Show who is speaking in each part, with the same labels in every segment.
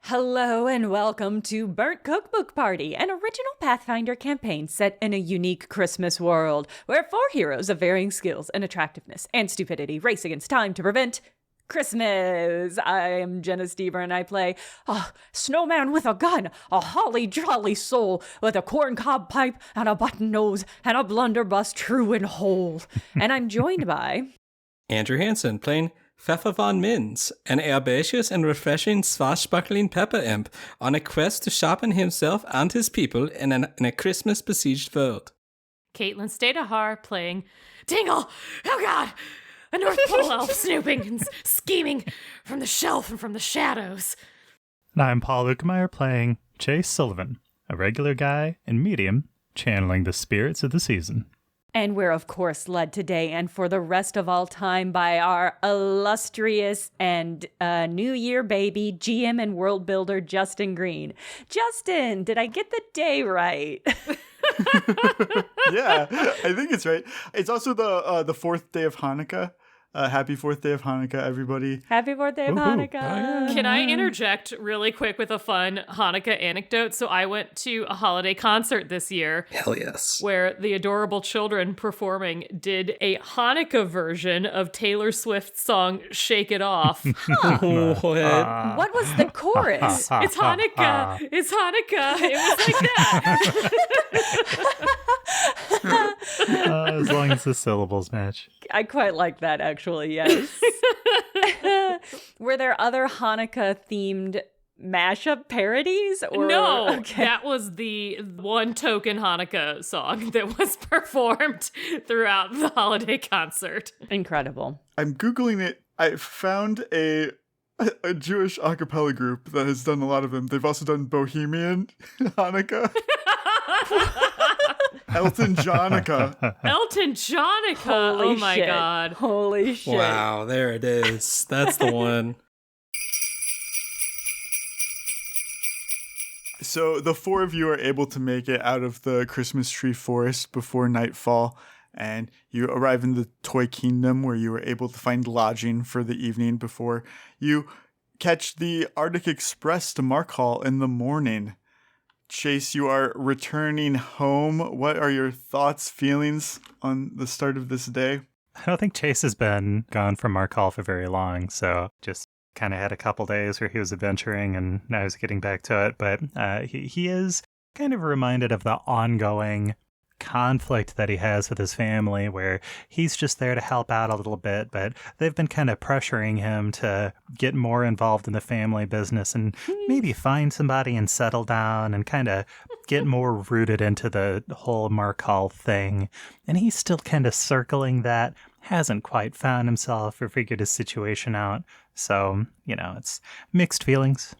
Speaker 1: Hello and welcome to Burnt Cookbook Party, an original Pathfinder campaign set in a unique Christmas world, where 4 heroes of varying skills and attractiveness and stupidity race against time to prevent Christmas. I am Jenna Stoeber and I play a snowman with a gun, a holly jolly soul with a corncob pipe and a button nose and a blunderbuss true and whole. And I'm joined by
Speaker 2: Andrew Hansen playing Pfeffer von Minz, an herbaceous and refreshing swashbuckling pepper imp on a quest to sharpen himself and his people in a Christmas-besieged world.
Speaker 3: Caitlin Stayduhar playing Tingle! Oh god! A North Pole elf snooping and scheming from the shelf and from the shadows.
Speaker 4: And I'm Paul Luetkemeyer playing Chase Sullivan, a regular guy in medium, channeling the spirits of the season.
Speaker 1: And we're, of course, led today and for the rest of all time by our illustrious and New Year baby, GM and world builder, Justin Green. Justin, did I get the day right?
Speaker 5: Yeah, I think it's right. It's also the fourth day of Hanukkah. Happy fourth day of Hanukkah, everybody.
Speaker 1: Happy birthday of Hanukkah.
Speaker 3: Can I interject really quick with a fun Hanukkah anecdote? So I went to a holiday concert this year.
Speaker 2: Hell yes.
Speaker 3: Where the adorable children performing did a Hanukkah version of Taylor Swift's song Shake It Off.
Speaker 1: What was the chorus?
Speaker 3: It's Hanukkah. It's Hanukkah. It was like that.
Speaker 4: As long as the syllables match.
Speaker 1: I quite like that, actually, yes. Were there other Hanukkah-themed mashup parodies? Or...
Speaker 3: No,
Speaker 1: okay.
Speaker 3: That was the one token Hanukkah song that was performed throughout the holiday concert.
Speaker 1: Incredible.
Speaker 5: I'm Googling it. I found a Jewish a cappella group that has done a lot of them. They've also done Bohemian Hanukkah. Elton Johnica.
Speaker 3: Elton Johnica.
Speaker 1: Holy
Speaker 3: oh my
Speaker 1: shit.
Speaker 3: God.
Speaker 1: Holy shit.
Speaker 2: Wow, there it is. That's the one.
Speaker 5: So the 4 of you are able to make it out of the Christmas tree forest before nightfall, and you arrive in the Toy Kingdom where you are able to find lodging for the evening before you catch the Arctic Express to Markhall in the morning. Chase, you are returning home. What are your thoughts, feelings on the start of this day?
Speaker 4: I don't think Chase has been gone from Markhall for very long, so just kind of had a couple days where he was adventuring and now he's getting back to it. But he is kind of reminded of the ongoing conflict that he has with his family, where he's just there to help out a little bit, but they've been kind of pressuring him to get more involved in the family business and maybe find somebody and settle down and kind of get more rooted into the whole Markhall thing. And he's still kind of circling that, hasn't quite found himself or figured his situation out. So, it's mixed feelings.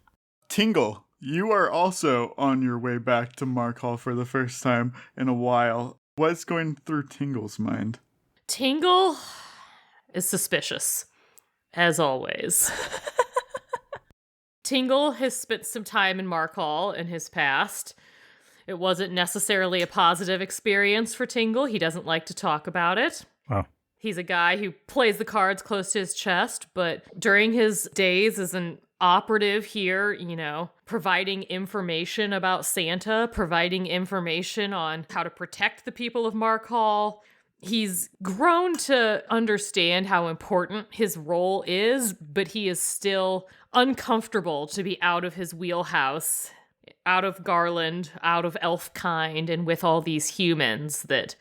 Speaker 5: Tingle, you are also on your way back to Markhall for the first time in a while. What's going through Tingle's mind?
Speaker 3: Tingle is suspicious, as always. Tingle has spent some time in Markhall in his past. It wasn't necessarily a positive experience for Tingle. He doesn't like to talk about it.
Speaker 4: Oh.
Speaker 3: He's a guy who plays the cards close to his chest, but during his days as an operative here, providing information about Santa, providing information on how to protect the people of Markhall, he's grown to understand how important his role is, but he is still uncomfortable to be out of his wheelhouse, out of Garland, out of Elfkind, and with all these humans that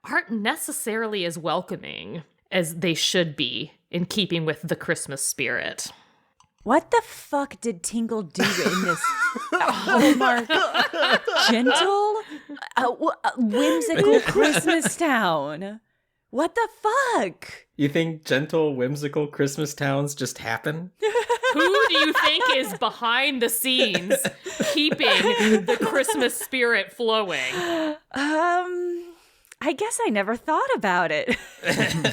Speaker 3: aren't necessarily as welcoming as they should be in keeping with the Christmas spirit.
Speaker 1: What the fuck did Tingle do in this Hallmark gentle, whimsical Christmas town? What the fuck?
Speaker 2: You think gentle, whimsical Christmas towns just happen?
Speaker 3: Who do you think is behind the scenes keeping the Christmas spirit flowing?
Speaker 1: I guess I never thought about it.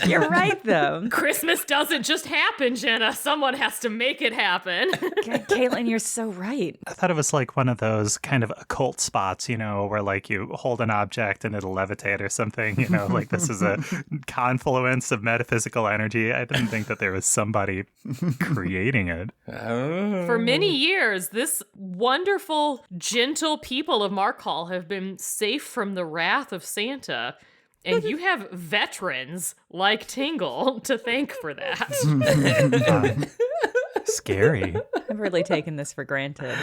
Speaker 1: You're right, though.
Speaker 3: Christmas doesn't just happen, Jenna. Someone has to make it happen.
Speaker 1: Caitlin, you're so right.
Speaker 4: I thought it was like one of those kind of occult spots, where like you hold an object and it'll levitate or something, like this is a confluence of metaphysical energy. I didn't think that there was somebody creating it.
Speaker 3: For many years, this wonderful, gentle people of Markhall have been safe from the wrath of Santa. And you have veterans like Tingle to thank for that.
Speaker 4: Scary.
Speaker 1: I've really taken this for granted.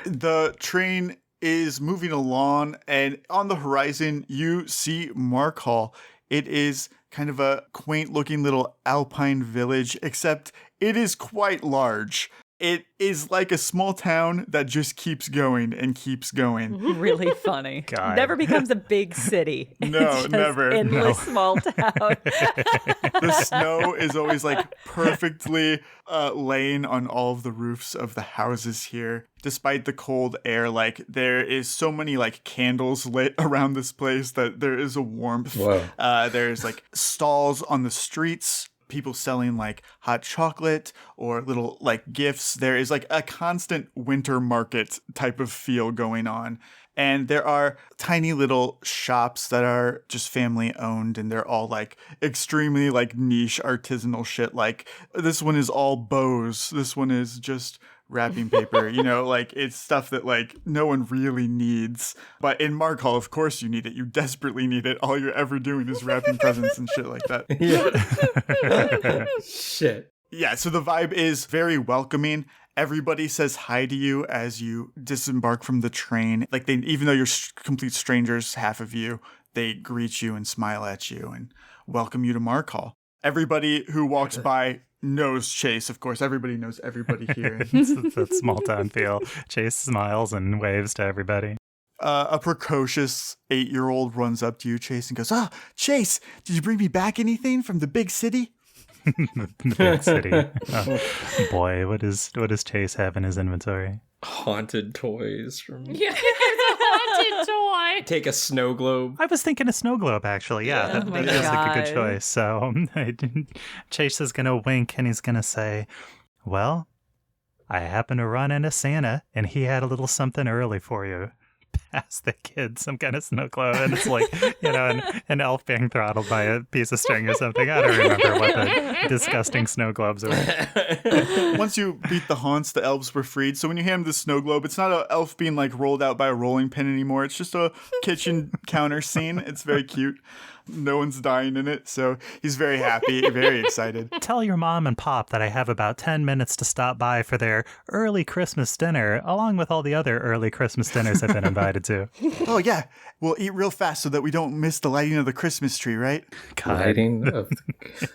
Speaker 5: The train is moving along, and on the horizon, you see Markhall. It is kind of a quaint-looking little alpine village, except it is quite large. It is like a small town that just keeps going and keeps going.
Speaker 1: Really funny.
Speaker 4: God.
Speaker 1: Never becomes a big city.
Speaker 5: No,
Speaker 1: It's just
Speaker 5: never.
Speaker 1: Endless small town.
Speaker 5: The snow is always like perfectly laying on all of the roofs of the houses here. Despite the cold air, like there is so many like candles lit around this place that there is a warmth.
Speaker 2: Whoa.
Speaker 5: There's like stalls on the streets. People selling like hot chocolate or little like gifts. There is like a constant winter market type of feel going on. And there are tiny little shops that are just family owned, and they're all like extremely like niche artisanal shit. Like this one is all bows. This one is just wrapping paper, like it's stuff that like no one really needs. But in Markhall, of course you need it. You desperately need it. All you're ever doing is wrapping presents and shit like that.
Speaker 2: Yeah. Shit.
Speaker 5: Yeah, so the vibe is very welcoming. Everybody says hi to you as you disembark from the train. Like even though you're complete strangers, half of you, they greet you and smile at you and welcome you to Markhall. Everybody who walks by knows Chase, of course. Everybody knows everybody here.
Speaker 4: It's that small town feel. Chase smiles and waves to everybody.
Speaker 5: A precocious 8-year-old runs up to you, Chase, and goes, Chase, did you bring me back anything from the big city?
Speaker 4: The big city. Oh, boy, what does Chase have in his inventory?
Speaker 2: Haunted toys from...
Speaker 3: Yeah, it's a haunted toy.
Speaker 2: Take a snow globe.
Speaker 4: I was thinking a snow globe, actually. Yeah,
Speaker 1: Oh
Speaker 4: that
Speaker 1: my
Speaker 4: feels like a good
Speaker 1: God.
Speaker 4: choice. So Chase is going to wink and he's going to say, well, I happened to run into Santa and he had a little something early for you. Pass the kid some kind of snow globe, and it's like, an elf being throttled by a piece of string or something. I don't remember what the disgusting snow globes are.
Speaker 5: Once you beat the haunts, the elves were freed. So when you hand the snow globe, it's not an elf being like rolled out by a rolling pin anymore. It's just a kitchen counter scene. It's very cute. No one's dying in it, so he's very happy, very excited.
Speaker 4: Tell your mom and pop that I have about 10 minutes to stop by for their early Christmas dinner, along with all the other early Christmas dinners I've been invited to.
Speaker 5: Oh, yeah. We'll eat real fast so that we don't miss the lighting of the Christmas tree, right?
Speaker 2: Lighting of the...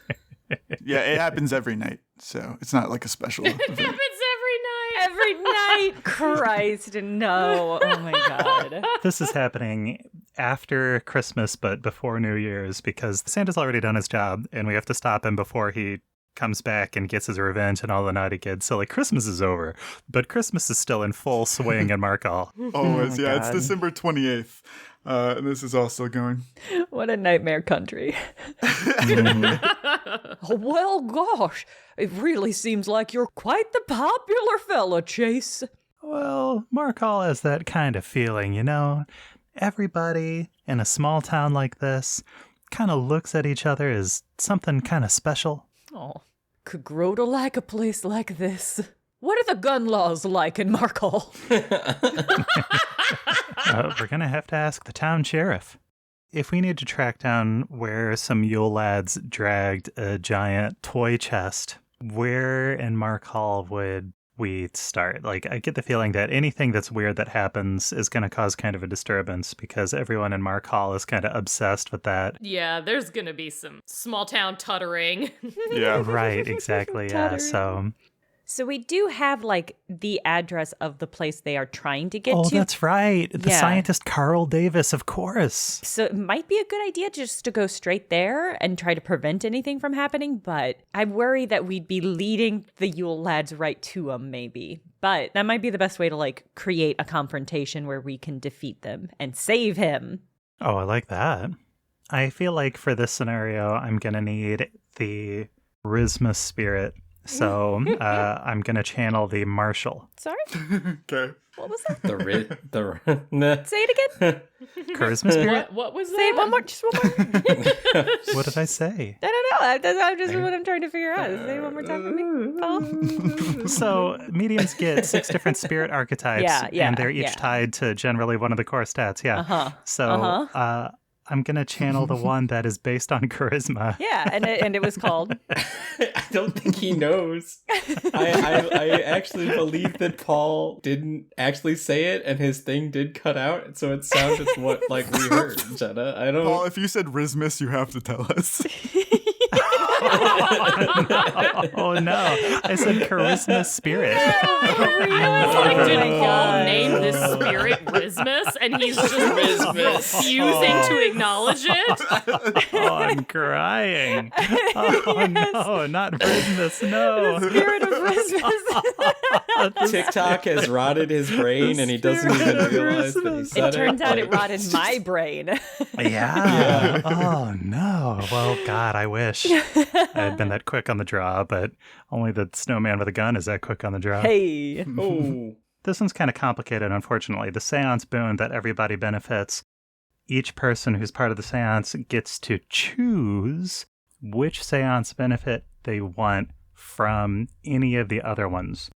Speaker 5: Yeah, it happens every night, so it's not like a special
Speaker 3: It
Speaker 5: event.
Speaker 3: happens every night.
Speaker 1: Every night. Christ, no. Oh my God.
Speaker 4: This is happening after Christmas, but before New Year's, because Santa's already done his job, and we have to stop him before he comes back and gets his revenge on all the naughty kids. So, like, Christmas is over, but Christmas is still in full swing in Markhall.
Speaker 5: Always,
Speaker 1: my
Speaker 5: yeah. It's
Speaker 1: God.
Speaker 5: December 28th, and this is all still going.
Speaker 1: What a nightmare country. Well, gosh, it really seems like you're quite the popular fella, Chase.
Speaker 4: Well, Markhall has that kind of feeling, Everybody in a small town like this kind of looks at each other as something kind of special.
Speaker 1: Oh, could grow to like a place like this. What are the gun laws like in Markhall?
Speaker 4: We're going to have to ask the town sheriff. If we need to track down where some Yule Lads dragged a giant toy chest, where in Markhall would we start? Like, I get the feeling that anything that's weird that happens is going to cause kind of a disturbance because everyone in Markhall is kind of obsessed with that.
Speaker 3: Yeah, there's gonna be some small town tuttering.
Speaker 5: Yeah.
Speaker 4: Right, exactly, yeah.
Speaker 1: So we do have, like, the address of the place they are trying to get
Speaker 4: Oh,
Speaker 1: to.
Speaker 4: that's right. The
Speaker 1: Yeah.
Speaker 4: scientist Carl Davis, of course.
Speaker 1: So it might be a good idea just to go straight there and try to prevent anything from happening, but I worry that we'd be leading the Yule Lads right to them, maybe. But that might be the best way to, like, create a confrontation where we can defeat them and save him.
Speaker 4: Oh, I like that. I feel like for this scenario, I'm going to need the Rizzmas spirit. So I'm going to channel the Marshall.
Speaker 1: Sorry?
Speaker 5: Okay.
Speaker 1: What was that?
Speaker 2: Say
Speaker 1: Say it again.
Speaker 4: Charisma spirit?
Speaker 3: What was that?
Speaker 1: Say it one more. Just one more.
Speaker 4: What did I say?
Speaker 1: I don't know. That's just what I'm trying to figure out. Say it one more time for me, Paul.
Speaker 4: So mediums get 6 different spirit archetypes, and they're each tied to generally one of the core stats. Yeah. So I'm going to channel the one that is based on charisma.
Speaker 1: Yeah, and it was called.
Speaker 2: I don't think he knows. I actually believe that Paul didn't actually say it, and his thing did cut out, so it sounded what we heard, Jenna. I don't.
Speaker 5: Paul, if you said Rizzmas, you have to tell us.
Speaker 4: Oh no! I said charisma spirit.
Speaker 3: Did Paul name this spirit Rizzmas, and he's just refusing to acknowledge it?
Speaker 4: Oh, I'm crying. Oh no, not Rizzmas, no.
Speaker 1: Spirit of Rizzmas.
Speaker 2: TikTok has rotted his brain, and he doesn't even realize that he said
Speaker 1: It turns out it rotted my brain.
Speaker 4: Yeah. Oh no. Well, God, I wish I had been that quick on the draw, but only the snowman with a gun is that quick on the draw.
Speaker 1: Hey.
Speaker 2: Oh.
Speaker 4: This one's kind of complicated, unfortunately. The seance boon that everybody benefits, each person who's part of the seance gets to choose which seance benefit they want from any of the other ones.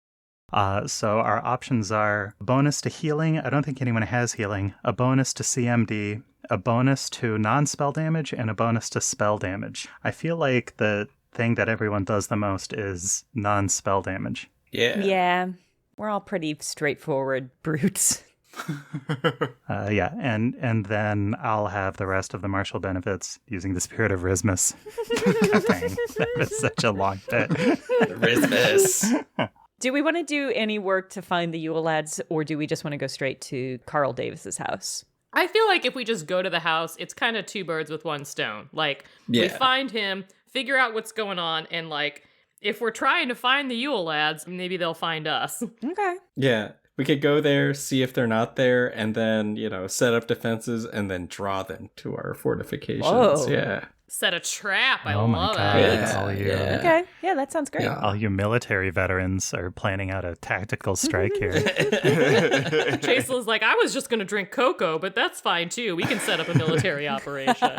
Speaker 4: So our options are a bonus to healing. I don't think anyone has healing. A bonus to CMD, a bonus to non-spell damage, and a bonus to spell damage. I feel like the thing that everyone does the most is non-spell damage.
Speaker 2: Yeah.
Speaker 1: Yeah. We're all pretty straightforward brutes.
Speaker 4: Yeah, and then I'll have the rest of the martial benefits using the spirit of Rizzmas. Dang, that was such a long bit.
Speaker 2: Rizzmas.
Speaker 1: Do we want to do any work to find the Yule Lads, or do we just want to go straight to Carl Davis's house?
Speaker 3: I feel like if we just go to the house, it's kind of 2 birds with 1 stone. We find him, figure out what's going on, and if we're trying to find the Yule Lads, maybe they'll find us.
Speaker 1: Okay.
Speaker 2: Yeah. We could go there, see if they're not there, and then, set up defenses and then draw them to our fortifications.
Speaker 1: Whoa.
Speaker 2: Yeah.
Speaker 3: Set a trap. I
Speaker 4: Oh my
Speaker 3: love
Speaker 4: God.
Speaker 3: it.
Speaker 2: Yeah.
Speaker 4: All you,
Speaker 1: Okay. Yeah, that sounds great.
Speaker 2: Yeah.
Speaker 4: all you military veterans are planning out a tactical strike here.
Speaker 3: Chasel's like, I was just going to drink cocoa, but that's fine too. We can set up a military operation.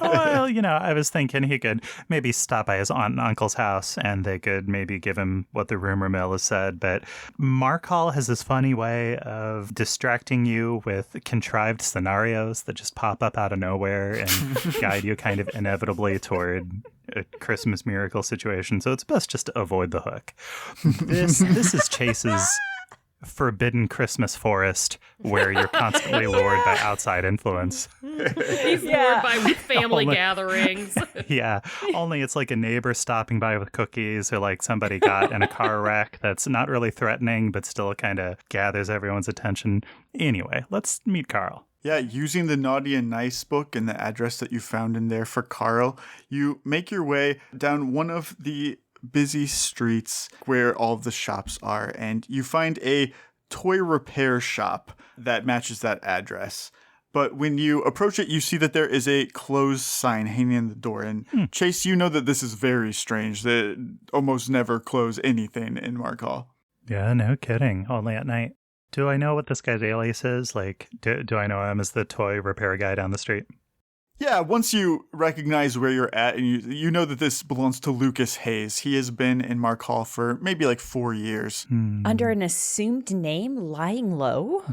Speaker 4: Well, I was thinking he could maybe stop by his aunt and uncle's house and they could maybe give him what the rumor mill has said. But Markhall has this funny way of distracting you with contrived scenarios that just pop up out of nowhere and guide you kind of inevitably toward a Christmas miracle situation. So it's best just to avoid the hook. This is Chase's forbidden Christmas forest where you're constantly lured by outside influence.
Speaker 3: He's lured by family gatherings.
Speaker 4: Yeah, only it's like a neighbor stopping by with cookies or like somebody got in a car wreck that's not really threatening but still kind of gathers everyone's attention. Anyway, let's meet Carl.
Speaker 5: Yeah, using the Naughty and Nice book and the address that you found in there for Carl, you make your way down one of the busy streets where all of the shops are, and you find a toy repair shop that matches that address. But when you approach it, you see that there is a closed sign hanging in the door. And Chase, you know that this is very strange. They almost never close anything in Markhall.
Speaker 4: Yeah, no kidding. Only at night. Do I know what this guy's alias is? Like, do I know him as the toy repair guy down the street?
Speaker 5: Yeah, once you recognize where you're at and you know that this belongs to Lucas Hayes. He has been in Markhall for maybe 4 years.
Speaker 1: Under an assumed name, lying low?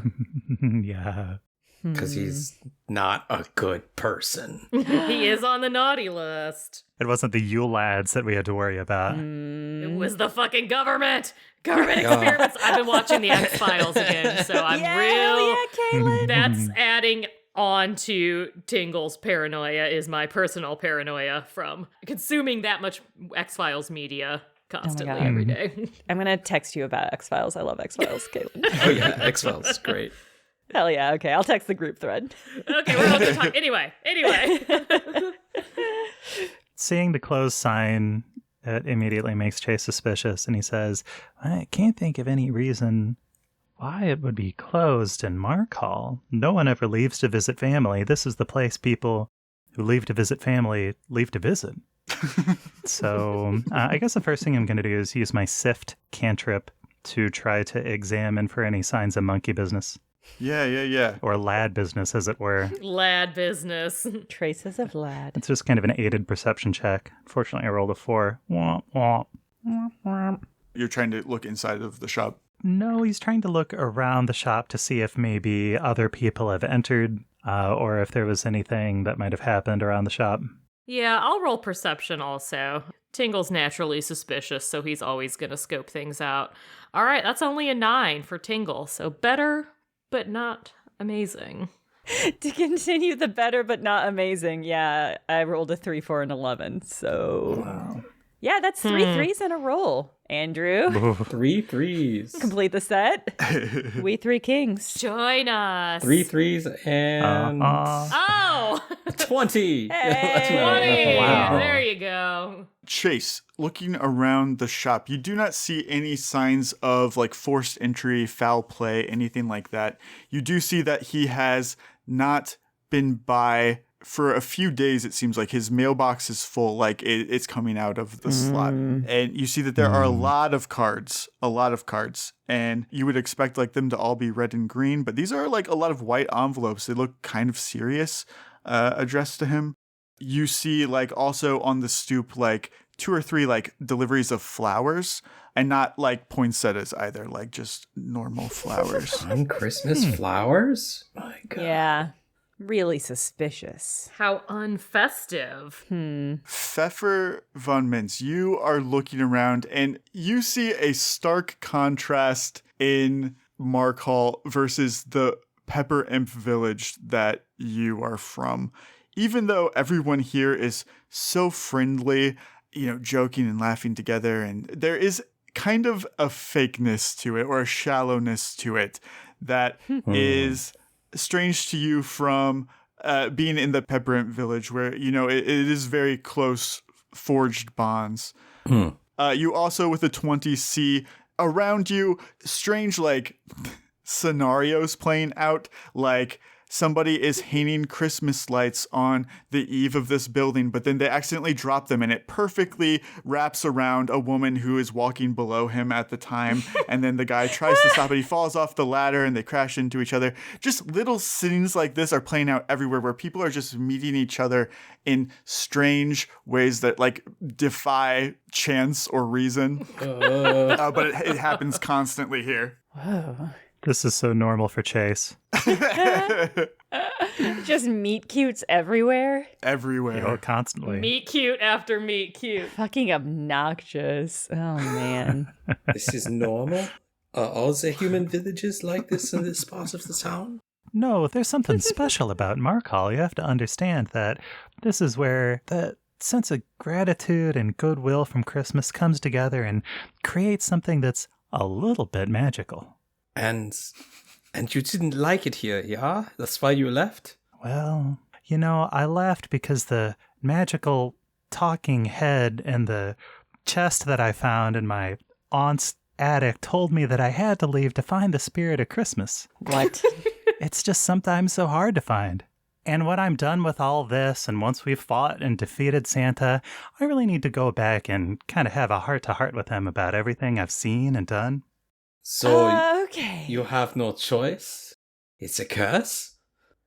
Speaker 4: Yeah.
Speaker 2: Because he's not a good person.
Speaker 3: He is on the naughty list.
Speaker 4: It wasn't the Yule Lads that we had to worry about.
Speaker 3: It was the fucking government. Government experiments. I've been watching the X-Files again, so I'm real.
Speaker 1: Yeah, Caitlin.
Speaker 3: That's adding on to Tingle's paranoia is my personal paranoia from consuming that much X-Files media constantly
Speaker 1: God.
Speaker 3: every day.
Speaker 1: I'm going to text you about X-Files. I love X-Files, Caitlin.
Speaker 2: Oh, yeah. X-Files is great.
Speaker 1: Hell yeah. Okay, I'll text the group thread.
Speaker 3: Okay, we're all going to talk. Anyway.
Speaker 4: Seeing the closed sign, it immediately makes Chase suspicious, and he says, I can't think of any reason why it would be closed in Markhall. No one ever leaves to visit family. This is the place people who leave to visit family leave to visit. So I guess the first thing I'm going to do is use my sift cantrip to try to examine for any signs of monkey business.
Speaker 5: Yeah.
Speaker 4: Or lad business, as it were.
Speaker 3: Lad business.
Speaker 1: Traces of lad.
Speaker 4: It's just kind of an aided perception check. Fortunately, I rolled a 4. Womp, womp.
Speaker 5: You're trying to look inside of the shop.
Speaker 4: No, he's trying to look around the shop to see if maybe other people have entered or if there was anything that might have happened around the shop.
Speaker 3: Yeah, I'll roll perception also. Tingle's naturally suspicious, so he's always going to scope things out. All right, that's only a 9 for Tingle, so better, but not amazing.
Speaker 1: To continue the better but not amazing, yeah, I rolled a 3, 4, and 11, so...
Speaker 4: Wow.
Speaker 1: Yeah, that's 3 threes in a roll. Andrew,
Speaker 2: 3 threes.
Speaker 1: complete the set. We 3 kings.
Speaker 3: Join us.
Speaker 2: 3 threes and
Speaker 3: Oh!
Speaker 2: 20.
Speaker 1: Hey!
Speaker 3: 20!
Speaker 4: Wow.
Speaker 3: There you go.
Speaker 5: Chase, looking around the shop, you do not see any signs of like forced entry, foul play, anything like that. You do see that he has not been by for a few days. It seems like his mailbox is full, like it's coming out of the slot. And you see that there are a lot of cards, and you would expect like them to all be red and green, but these are like a lot of white envelopes. They look kind of serious, addressed to him. You see like also on the stoop like 2 or 3 like deliveries of flowers, and not like poinsettias either, like just normal flowers.
Speaker 2: On Christmas flowers? My God.
Speaker 1: Yeah, really suspicious.
Speaker 3: How unfestive.
Speaker 5: Pfeffer von Mintz, you are looking around and you see a stark contrast in Markhall versus the Pepper Imp village that you are from. Even though everyone here is so friendly, you know, joking and laughing together, and there is kind of a fakeness to it or a shallowness to it that is strange to you from being in the Pepper Imp village, where, you know, it is very close forged bonds. You also, with a 20, see around you strange, like, scenarios playing out, like somebody is hanging Christmas lights on the eave of this building, but then they accidentally drop them and it perfectly wraps around a woman who is walking below him at the time. And then the guy tries to stop it. He falls off the ladder and they crash into each other. Just little scenes like this are playing out everywhere, where people are just meeting each other in strange ways that like defy chance or reason. But it happens constantly here.
Speaker 1: Whoa.
Speaker 4: This is so normal for Chase.
Speaker 1: Just meet cutes everywhere.
Speaker 5: Everywhere.
Speaker 4: Constantly.
Speaker 3: Meet cute after meet cute.
Speaker 1: Fucking obnoxious. Oh, man.
Speaker 2: This is normal? Are all the human villages like this in this part of the town?
Speaker 4: No, there's something special about Markhall. You have to understand that this is where the sense of gratitude and goodwill from Christmas comes together and creates something that's a little bit magical.
Speaker 2: And you didn't like it here, yeah? That's why you left?
Speaker 4: Well, you know, I left because the magical talking head in the chest that I found in my aunt's attic told me that I had to leave to find the spirit of Christmas.
Speaker 1: What?
Speaker 4: It's just sometimes so hard to find. And when I'm done with all this, and once we've fought and defeated Santa, I really need to go back and kind of have a heart-to-heart with him about everything I've seen and done.
Speaker 2: So
Speaker 1: okay.
Speaker 2: you have no choice? It's a curse?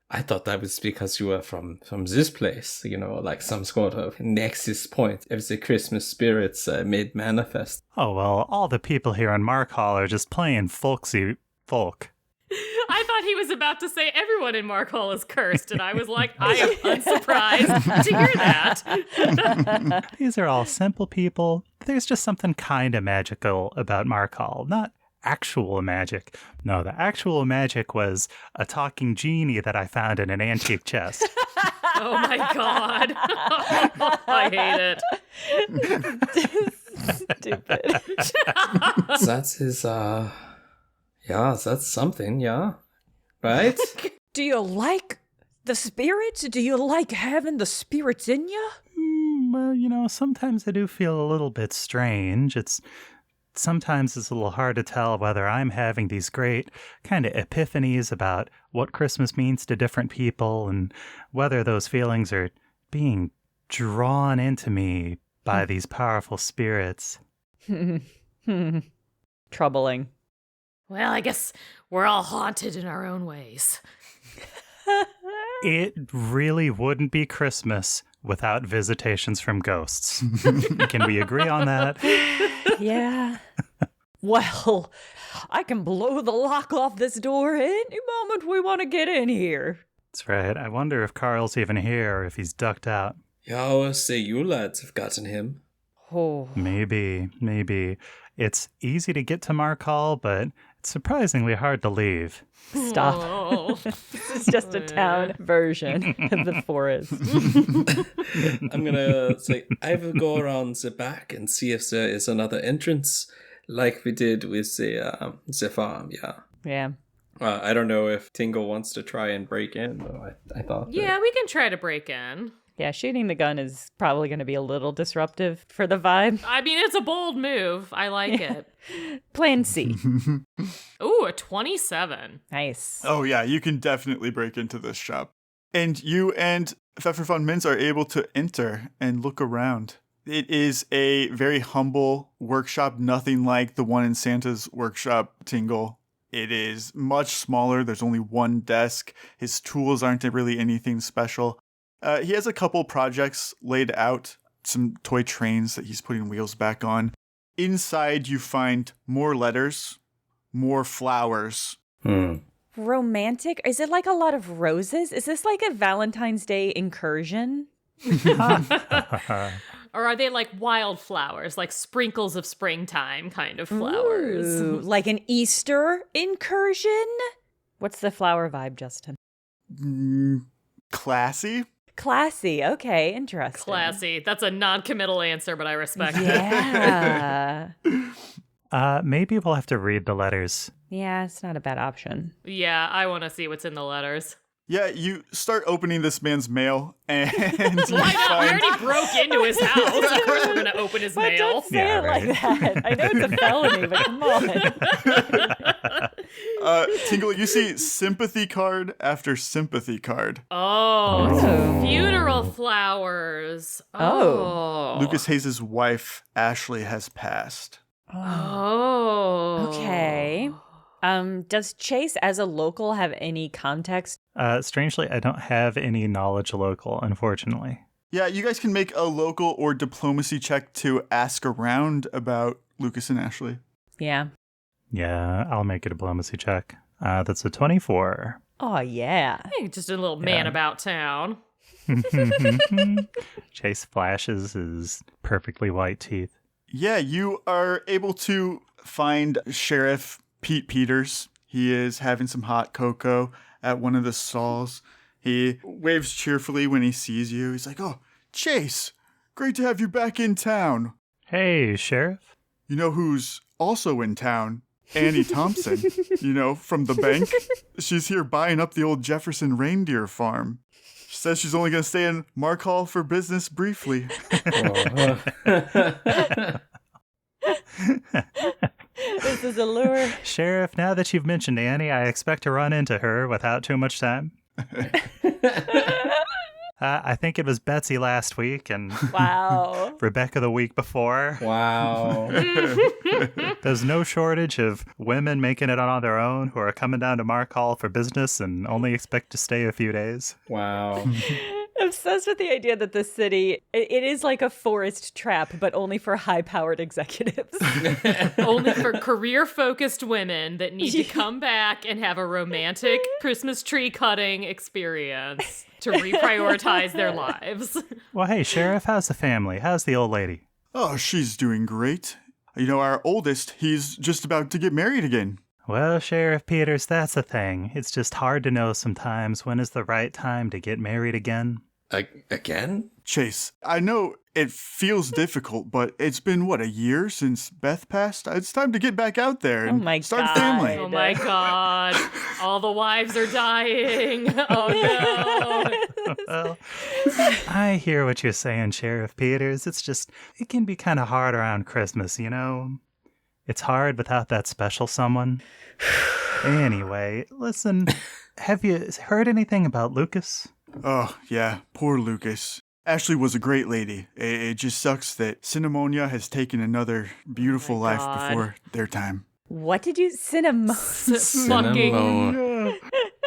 Speaker 2: I thought that was because you were from this place, you know, like some sort of nexus point of the Christmas spirits made manifest.
Speaker 4: Oh, well, all the people here on Markhall are just plain folksy folk.
Speaker 3: I thought he was about to say everyone in Markhall is cursed, and I was like, I am unsurprised to hear that.
Speaker 4: These are all simple people. There's just something kind of magical about Markhall, not actual magic. No, the actual magic was a talking genie that I found in an antique chest.
Speaker 3: Oh my god. I hate it.
Speaker 1: Stupid.
Speaker 2: That is, yeah, that's something, yeah. Right?
Speaker 1: Do you like the spirits? Do you like having the spirits in you?
Speaker 4: Well, you know, sometimes I do feel a little bit strange. Sometimes it's a little hard to tell whether I'm having these great kind of epiphanies about what Christmas means to different people and whether those feelings are being drawn into me by these powerful spirits.
Speaker 1: Troubling.
Speaker 3: Well, I guess we're all haunted in our own ways.
Speaker 4: It really wouldn't be Christmas without visitations from ghosts. Can we agree on that?
Speaker 1: Yeah. Well, I can blow the lock off this door any moment we want to get in here.
Speaker 4: That's right. I wonder if Carl's even here or if he's ducked out.
Speaker 2: You always say Yule Lads have gotten him.
Speaker 1: Oh.
Speaker 4: Maybe. It's easy to get to Markhall, but it's surprisingly hard to leave.
Speaker 1: Stop.
Speaker 3: Oh.
Speaker 1: This is just a town version of the forest.
Speaker 2: I'm gonna say I will go around the back and see if there is another entrance, like we did with the farm. Yeah.
Speaker 1: Yeah.
Speaker 2: I don't know if Tingle wants to try and break in, though. I thought.
Speaker 3: Yeah, we can try to break in.
Speaker 1: Yeah, shooting the gun is probably going to be a little disruptive for the vibe.
Speaker 3: I mean, it's a bold move. I like it.
Speaker 1: Plan C.
Speaker 3: Ooh, a 27.
Speaker 1: Nice.
Speaker 5: Oh, yeah, you can definitely break into this shop. And you and Pfeffer von Mins are able to enter and look around. It is a very humble workshop, nothing like the one in Santa's workshop, Tingle. It is much smaller. There's only one desk. His tools aren't really anything special. He has a couple projects laid out, some toy trains that he's putting wheels back on. Inside, you find more letters, more flowers.
Speaker 1: Romantic? Is it like a lot of roses? Is this like a Valentine's Day incursion?
Speaker 3: Or are they like wildflowers, like sprinkles of springtime kind of flowers?
Speaker 1: Ooh, like an Easter incursion? What's the flower vibe, Justin?
Speaker 5: Classy?
Speaker 1: Classy. Okay, interesting.
Speaker 3: Classy. That's a non-committal answer, but I respect it.
Speaker 1: Yeah.
Speaker 4: Maybe we'll have to read the letters.
Speaker 1: Yeah, it's not a bad option.
Speaker 3: Yeah, I want to see what's in the letters.
Speaker 5: Yeah, you start opening this man's mail, and you
Speaker 3: Why not? We
Speaker 5: find...
Speaker 3: already broke into his house. Of course we're going to open his
Speaker 1: But
Speaker 3: mail.
Speaker 1: don't say
Speaker 4: Yeah,
Speaker 1: it like
Speaker 4: right.
Speaker 1: that. I know it's a felony, but come on.
Speaker 5: Tingle, you see sympathy card after sympathy card.
Speaker 3: Oh, funeral flowers.
Speaker 1: Oh.
Speaker 5: Lucas Hayes' wife, Ashley, has passed.
Speaker 3: Oh.
Speaker 1: Okay. Does Chase, as a local, have any context?
Speaker 4: Strangely, I don't have any knowledge local, unfortunately.
Speaker 5: Yeah, you guys can make a local or diplomacy check to ask around about Lucas and Ashley.
Speaker 1: Yeah.
Speaker 4: Yeah, I'll make a diplomacy check. That's a 24.
Speaker 1: Oh, yeah.
Speaker 3: Hey, just a little man about town.
Speaker 4: Chase flashes his perfectly white teeth.
Speaker 5: Yeah, you are able to find Sheriff Pete Peters. He is having some hot cocoa at one of the stalls. He waves cheerfully when he sees you. He's like, "Oh, Chase, great to have you back in town."
Speaker 4: Hey, Sheriff.
Speaker 5: You know who's also in town? Annie Thompson, from the bank. She's here buying up the old Jefferson reindeer farm. She says she's only going to stay in Markhall for business briefly.
Speaker 1: This is a lure.
Speaker 4: Sheriff, now that you've mentioned Annie, I expect to run into her without too much time. I think it was Betsy last week and
Speaker 1: Wow.
Speaker 4: Rebecca the week before.
Speaker 2: Wow.
Speaker 4: There's no shortage of women making it on their own who are coming down to Markhall for business and only expect to stay a few days.
Speaker 2: Wow.
Speaker 1: Obsessed with the idea that the city, it is like a forest trap, but only for high-powered executives.
Speaker 3: Only for career-focused women that need to come back and have a romantic Christmas tree cutting experience to reprioritize their lives.
Speaker 4: Well, hey, Sheriff, how's the family? How's the old lady?
Speaker 5: Oh, she's doing great. Our oldest, he's just about to get married again.
Speaker 4: Well, Sheriff Peters, that's the thing. It's just hard to know sometimes when is the right time to get married again.
Speaker 2: Again?
Speaker 5: Chase, I know it feels difficult, but it's been, a year since Beth passed? It's time to get back out there and start a family.
Speaker 3: Oh my God. All the wives are dying. Oh no.
Speaker 4: Well, I hear what you're saying, Sheriff Peters. It can be kind of hard around Christmas, It's hard without that special someone. Anyway, listen, have you heard anything about Lucas?
Speaker 5: Oh, yeah, poor Lucas. Ashley was a great lady. It just sucks that Cinnamonia has taken another beautiful life
Speaker 3: God.
Speaker 5: before their time.
Speaker 1: What did you fucking
Speaker 2: Cinnamon.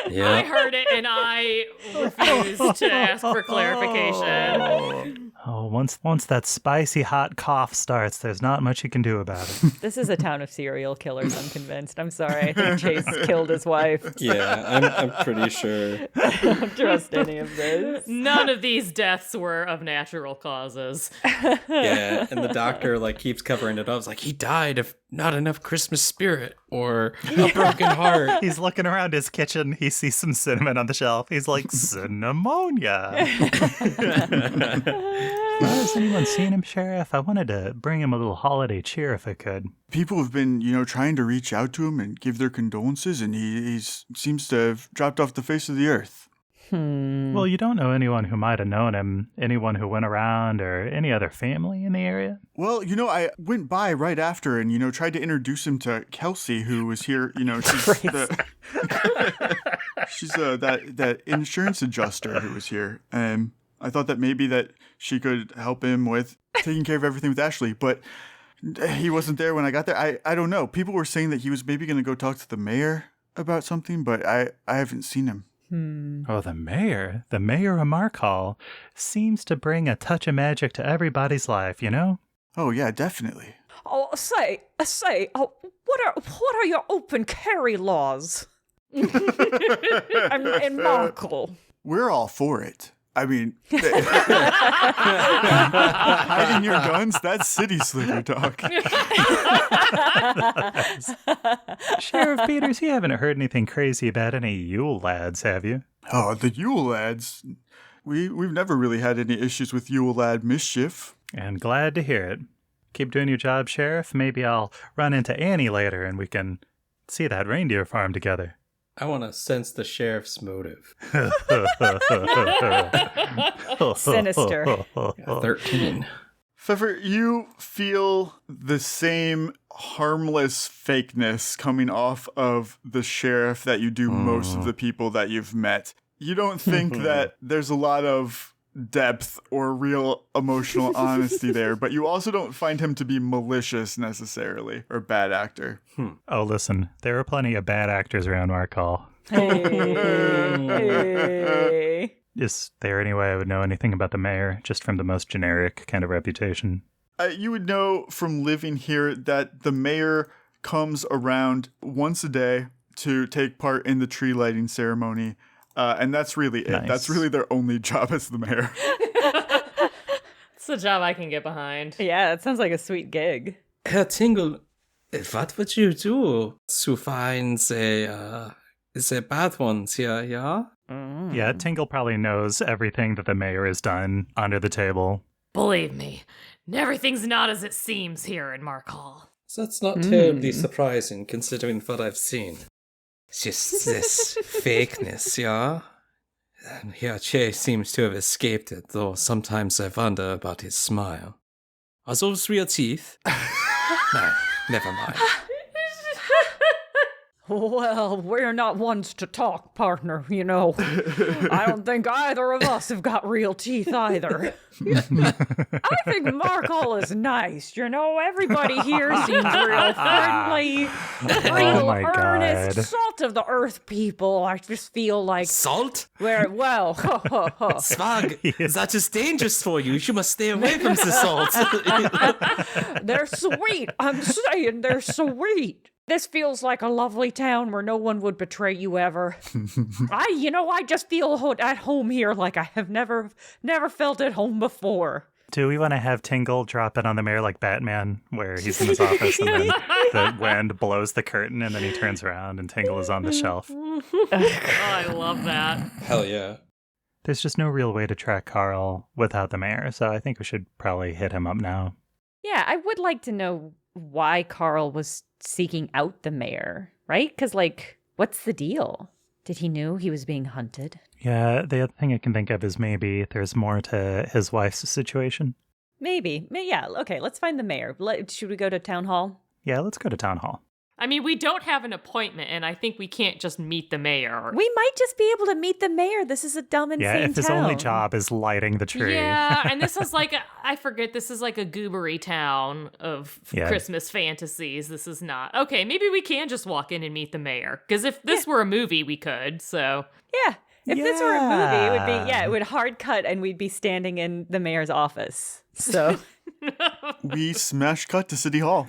Speaker 3: I
Speaker 2: Yeah.
Speaker 3: heard it and I refused to ask for clarification.
Speaker 4: Oh, once that spicy hot cough starts, there's not much you can do about it.
Speaker 1: This is a town of serial killers, I'm convinced. I'm sorry. I think Chase killed his wife.
Speaker 2: Yeah, I'm pretty sure.
Speaker 1: I don't trust any of this.
Speaker 3: None of these deaths were of natural causes.
Speaker 2: Yeah, and the doctor like keeps covering it up. It's like he died of not enough Christmas spirit or a broken heart.
Speaker 4: He's looking around his kitchen. He sees some cinnamon on the shelf. He's like, Cinnamonia. Has anyone seen him, Sheriff? I wanted to bring him a little holiday cheer if I could.
Speaker 5: People have been, trying to reach out to him and give their condolences, and he seems to have dropped off the face of the earth.
Speaker 4: Well, you don't know anyone who might have known him, anyone who went around, or any other family in the area?
Speaker 5: Well, I went by right after and, tried to introduce him to Kelsey, who was here. She's that insurance adjuster who was here. I thought that maybe that she could help him with taking care of everything with Ashley, but he wasn't there when I got there. I don't know. People were saying that he was maybe going to go talk to the mayor about something, but I haven't seen him.
Speaker 4: Oh, the mayor of Markhall seems to bring a touch of magic to everybody's life,
Speaker 5: Oh, yeah, definitely.
Speaker 1: Oh, what are your open carry laws in Markhall?
Speaker 5: We're all for it. I mean, hiding your guns, that's city slicker talk.
Speaker 4: Sheriff Peters, you haven't heard anything crazy about any Yule Lads, have you?
Speaker 5: Oh, the Yule Lads. We've never really had any issues with Yule Lad mischief.
Speaker 4: And glad to hear it. Keep doing your job, Sheriff. Maybe I'll run into Annie later and we can see that reindeer farm together.
Speaker 2: I want to sense the sheriff's motive.
Speaker 1: Sinister.
Speaker 2: 13.
Speaker 5: Pfeffer, you feel the same harmless fakeness coming off of the sheriff that you do most of the people that you've met. You don't think that there's a lot of depth or real emotional honesty there, but you also don't find him to be malicious necessarily or bad actor.
Speaker 4: Oh, listen, there are plenty of bad actors around Markhall.
Speaker 1: Hey.
Speaker 4: Is there any way I would know anything about the mayor, just from the most generic kind of reputation?
Speaker 5: You would know from living here that the mayor comes around once a day to take part in the tree lighting ceremony. And that's really it.
Speaker 4: Nice.
Speaker 5: That's really their only job as the mayor.
Speaker 3: It's a job I can get behind.
Speaker 1: Yeah, it sounds like a sweet gig.
Speaker 2: Herr Tingle, what would you do to find the bad ones here, yeah?
Speaker 4: Yeah, Tingle probably knows everything that the mayor has done under the table.
Speaker 3: Believe me, everything's not as it seems here in Markhall.
Speaker 2: That's not terribly surprising, considering what I've seen. Just this fakeness, yeah? And here Chase seems to have escaped it, though sometimes I wonder about his smile. Are those real teeth? No, never mind.
Speaker 1: Well, we're not ones to talk, partner, I don't think either of us have got real teeth either. I think Markhall is nice, Everybody here seems real friendly, real
Speaker 4: my
Speaker 1: earnest,
Speaker 4: God.
Speaker 1: salt of the earth people. I just feel like
Speaker 2: Salt?
Speaker 1: Swag,
Speaker 2: That is dangerous for you. You must stay away from the salt.
Speaker 1: they're sweet. I'm saying they're sweet. This feels like a lovely town where no one would betray you ever. I just feel at home here like I have never felt at home before.
Speaker 4: Do we want to have Tingle drop in on the mayor like Batman, where he's in his office and then the wind blows the curtain and then he turns around and Tingle is on the shelf?
Speaker 3: Oh, I love that.
Speaker 2: Hell yeah.
Speaker 4: There's just no real way to track Carl without the mayor, so I think we should probably hit him up now.
Speaker 1: Yeah, I would like to know why Carl was seeking out the mayor, right? Because, what's the deal? Did he know he was being hunted?
Speaker 4: Yeah, the other thing I can think of is maybe there's more to his wife's situation.
Speaker 1: Maybe. Yeah, okay, let's find the mayor. Should we go to town hall?
Speaker 4: Yeah, let's go to town hall.
Speaker 3: I mean, we don't have an appointment, and I think we can't just meet the mayor.
Speaker 1: We might just be able to meet the mayor. This is a dumb, insane
Speaker 4: Yeah, if his
Speaker 1: town.
Speaker 4: only job is lighting the tree.
Speaker 3: Yeah, and this is like, I forget, this is like a goobery town of Christmas fantasies. This is not. Okay, maybe we can just walk in and meet the mayor. Because if this were a movie, we could, so.
Speaker 1: Yeah. If this were a movie, it would be, it would hard cut and we'd be standing in the mayor's office. So.
Speaker 5: We smash cut to City Hall.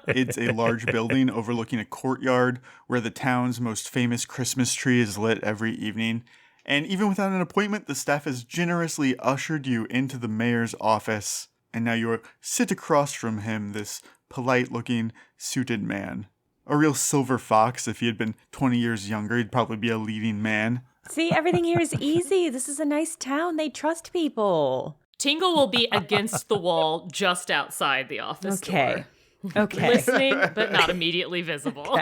Speaker 5: It's a large building overlooking a courtyard where the town's most famous Christmas tree is lit every evening. And even without an appointment, the staff has generously ushered you into the mayor's office. And now you sit across from him, this polite-looking, suited man. A real silver fox. If he had been 20 years younger, he'd probably be a leading man.
Speaker 1: See, everything here is easy. This is a nice town. They trust people.
Speaker 3: Tingle will be against the wall just outside the office door.
Speaker 1: Okay.
Speaker 3: Listening, but not immediately visible.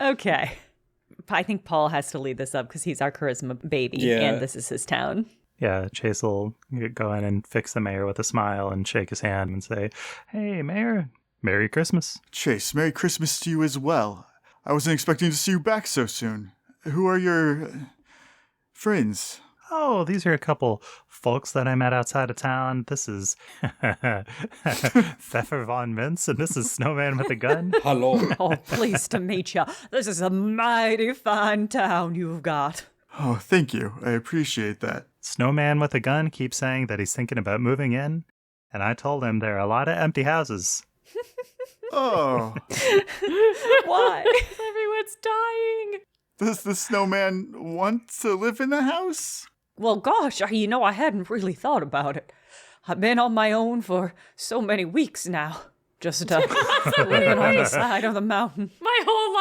Speaker 1: Okay. I think Paul has to lead this up because he's our charisma baby and this is his town.
Speaker 4: Yeah, Chase will go in and fix the mayor with a smile and shake his hand and say, "Hey, Mayor, Merry Christmas."
Speaker 5: Chase, Merry Christmas to you as well. I wasn't expecting to see you back so soon. Who are your friends?
Speaker 4: Oh, these are a couple folks that I met outside of town. This is Pfeffer von Mintz, and this is Snowman with a Gun.
Speaker 2: Hello.
Speaker 1: Oh, pleased to meet you. This is a mighty fine town you've got.
Speaker 5: Oh, thank you. I appreciate that.
Speaker 4: Snowman with a Gun keeps saying that he's thinking about moving in, and I told him there are a lot of empty houses.
Speaker 5: Oh.
Speaker 1: Why?
Speaker 3: Everyone's dying.
Speaker 5: Does the snowman want to live in a house?
Speaker 1: Well, gosh, I hadn't really thought about it. I've been on my own for so many weeks now. Just living on the side of the mountain.
Speaker 3: My whole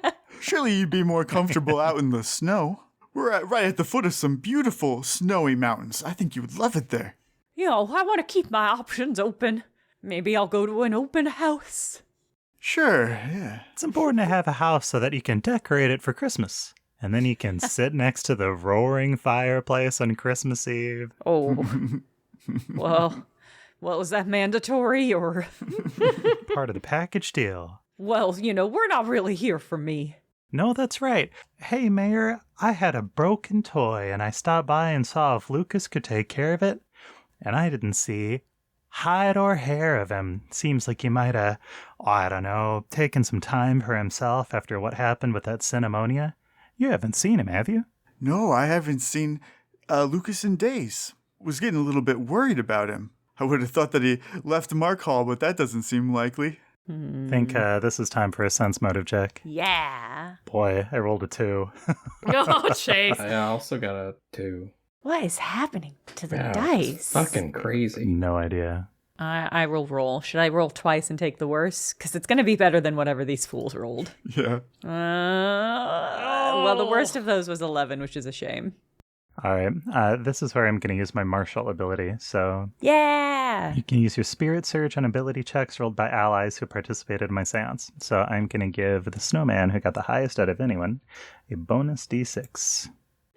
Speaker 3: life.
Speaker 5: Surely you'd be more comfortable out in the snow. We're right at the foot of some beautiful snowy mountains. I think you would love it there.
Speaker 1: I want to keep my options open. Maybe I'll go to an open house.
Speaker 5: Sure, yeah.
Speaker 4: It's important to have a house so that you can decorate it for Christmas. And then you can sit next to the roaring fireplace on Christmas Eve.
Speaker 1: Oh. Well, is that mandatory or?
Speaker 4: Part of the package deal.
Speaker 1: Well, we're not really here for me.
Speaker 4: No, that's right. Hey, Mayor, I had a broken toy and I stopped by and saw if Lucas could take care of it. And I didn't see hide or hair of him. Seems like he might have, taken some time for himself after what happened with that Cinnammonia. You haven't seen him, have you?
Speaker 5: No, I haven't seen Lucas in days. Was getting a little bit worried about him. I would have thought that he left Markhall, but that doesn't seem likely.
Speaker 4: Think this is time for a sense motive check.
Speaker 1: Yeah.
Speaker 4: Boy, I rolled a 2.
Speaker 3: Oh, Chase.
Speaker 2: I also got a 2.
Speaker 1: What is happening to the
Speaker 2: Wow,
Speaker 1: dice?
Speaker 2: it's fucking crazy.
Speaker 4: No idea.
Speaker 1: I will roll. Should I roll twice and take the worst? Because it's going to be better than whatever these fools rolled.
Speaker 5: Yeah.
Speaker 1: Well, the worst of those was 11, which is a shame.
Speaker 4: All right. This is where I'm going to use my martial ability. So
Speaker 1: Yeah.
Speaker 4: you can use your spirit surge on ability checks rolled by allies who participated in my seance. So I'm going to give the snowman, who got the highest out of anyone, a bonus d6.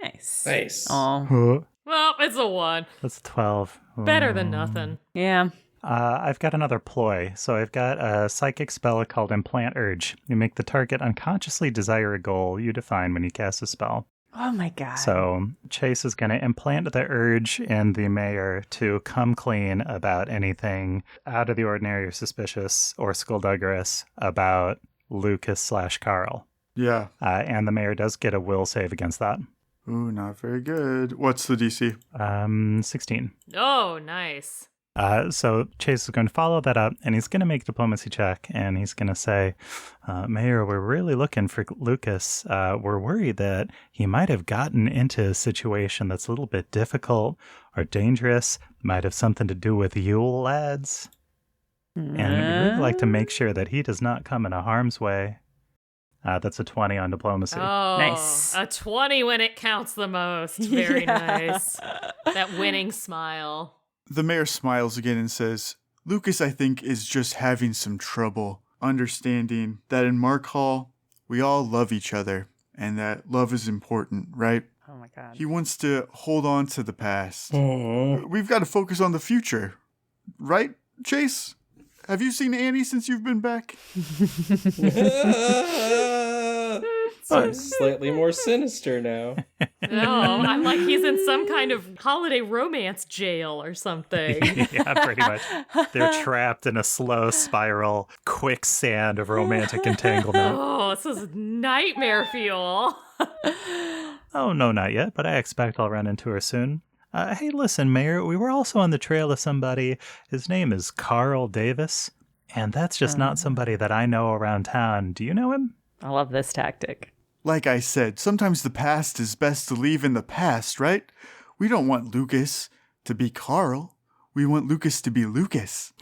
Speaker 1: Nice.
Speaker 2: Oh.
Speaker 4: Oh,
Speaker 3: Well, it's a 1.
Speaker 4: that's 12.
Speaker 3: Better than nothing.
Speaker 1: Yeah.
Speaker 4: I've got another ploy. So I've got a psychic spell called Implant Urge. You make the target unconsciously desire a goal you define when you cast a spell.
Speaker 1: Oh my god.
Speaker 4: So Chase is going to implant the urge in the mayor to come clean about anything out of the ordinary or suspicious or skullduggerous about Lucas/Carl.
Speaker 5: Yeah.
Speaker 4: And the mayor does get a will save against that.
Speaker 5: Ooh, not very good. What's the DC?
Speaker 4: 16.
Speaker 3: Oh, nice.
Speaker 4: So Chase is going to follow that up, and he's going to make a diplomacy check, and he's going to say, Mayor, we're really looking for Lucas. We're worried that he might have gotten into a situation that's a little bit difficult or dangerous, might have something to do with Yule Lads. And we'd really like to make sure that he does not come into harm's way. That's a 20 on diplomacy.
Speaker 3: Oh,
Speaker 1: Nice.
Speaker 3: A 20 when it counts the most. Very nice. That winning smile.
Speaker 5: The mayor smiles again and says, Lucas, I think, is just having some trouble understanding that in Markhall, we all love each other and that love is important, right?
Speaker 1: Oh my god.
Speaker 5: He wants to hold on to the past.
Speaker 2: Oh.
Speaker 5: We've got to focus on the future. Right, Chase? Have you seen Annie since you've been back?
Speaker 2: Sounds slightly more sinister now.
Speaker 3: No, I'm like he's in some kind of holiday romance jail or something.
Speaker 4: Yeah, pretty much. They're trapped in a slow spiral quicksand of romantic entanglement.
Speaker 3: Oh, this is nightmare fuel.
Speaker 4: Oh, no, not yet, but I expect I'll run into her soon. Hey, listen, Mayor, we were also on the trail of somebody. His name is Carl Davis, and that's just not somebody that I know around town. Do you know him?
Speaker 1: I love this tactic.
Speaker 5: Like I said, sometimes the past is best to leave in the past, right? We don't want Lucas to be Carl. We want Lucas to be Lucas.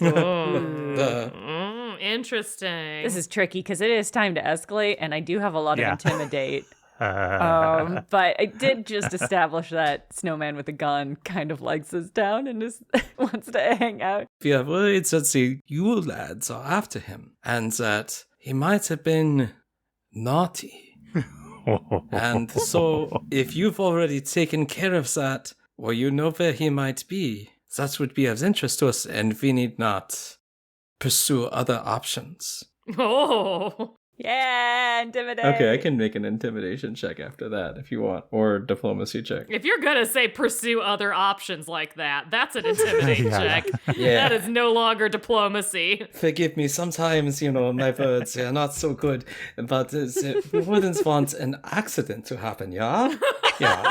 Speaker 3: Interesting.
Speaker 1: This is tricky because it is time to escalate, and I do have a lot of intimidate.
Speaker 4: Uh,
Speaker 1: But I did just establish that Snowman with a gun kind of likes this town and just wants to hang out.
Speaker 2: We have words that the Yule Lads are after him, and that he might have been naughty. And so, if you've already taken care of that, or you know where he might be, that would be of interest to us, and we need not pursue other options.
Speaker 3: Oh.
Speaker 1: Yeah, intimidate.
Speaker 2: Okay, I can make an intimidation check after that if you want, or diplomacy check.
Speaker 3: If you're gonna say pursue other options like that, that's an intimidate check.
Speaker 2: Yeah.
Speaker 3: That is no longer diplomacy.
Speaker 2: Forgive me, sometimes, my words are not so good, but we wouldn't want an accident to happen, yeah? Yeah.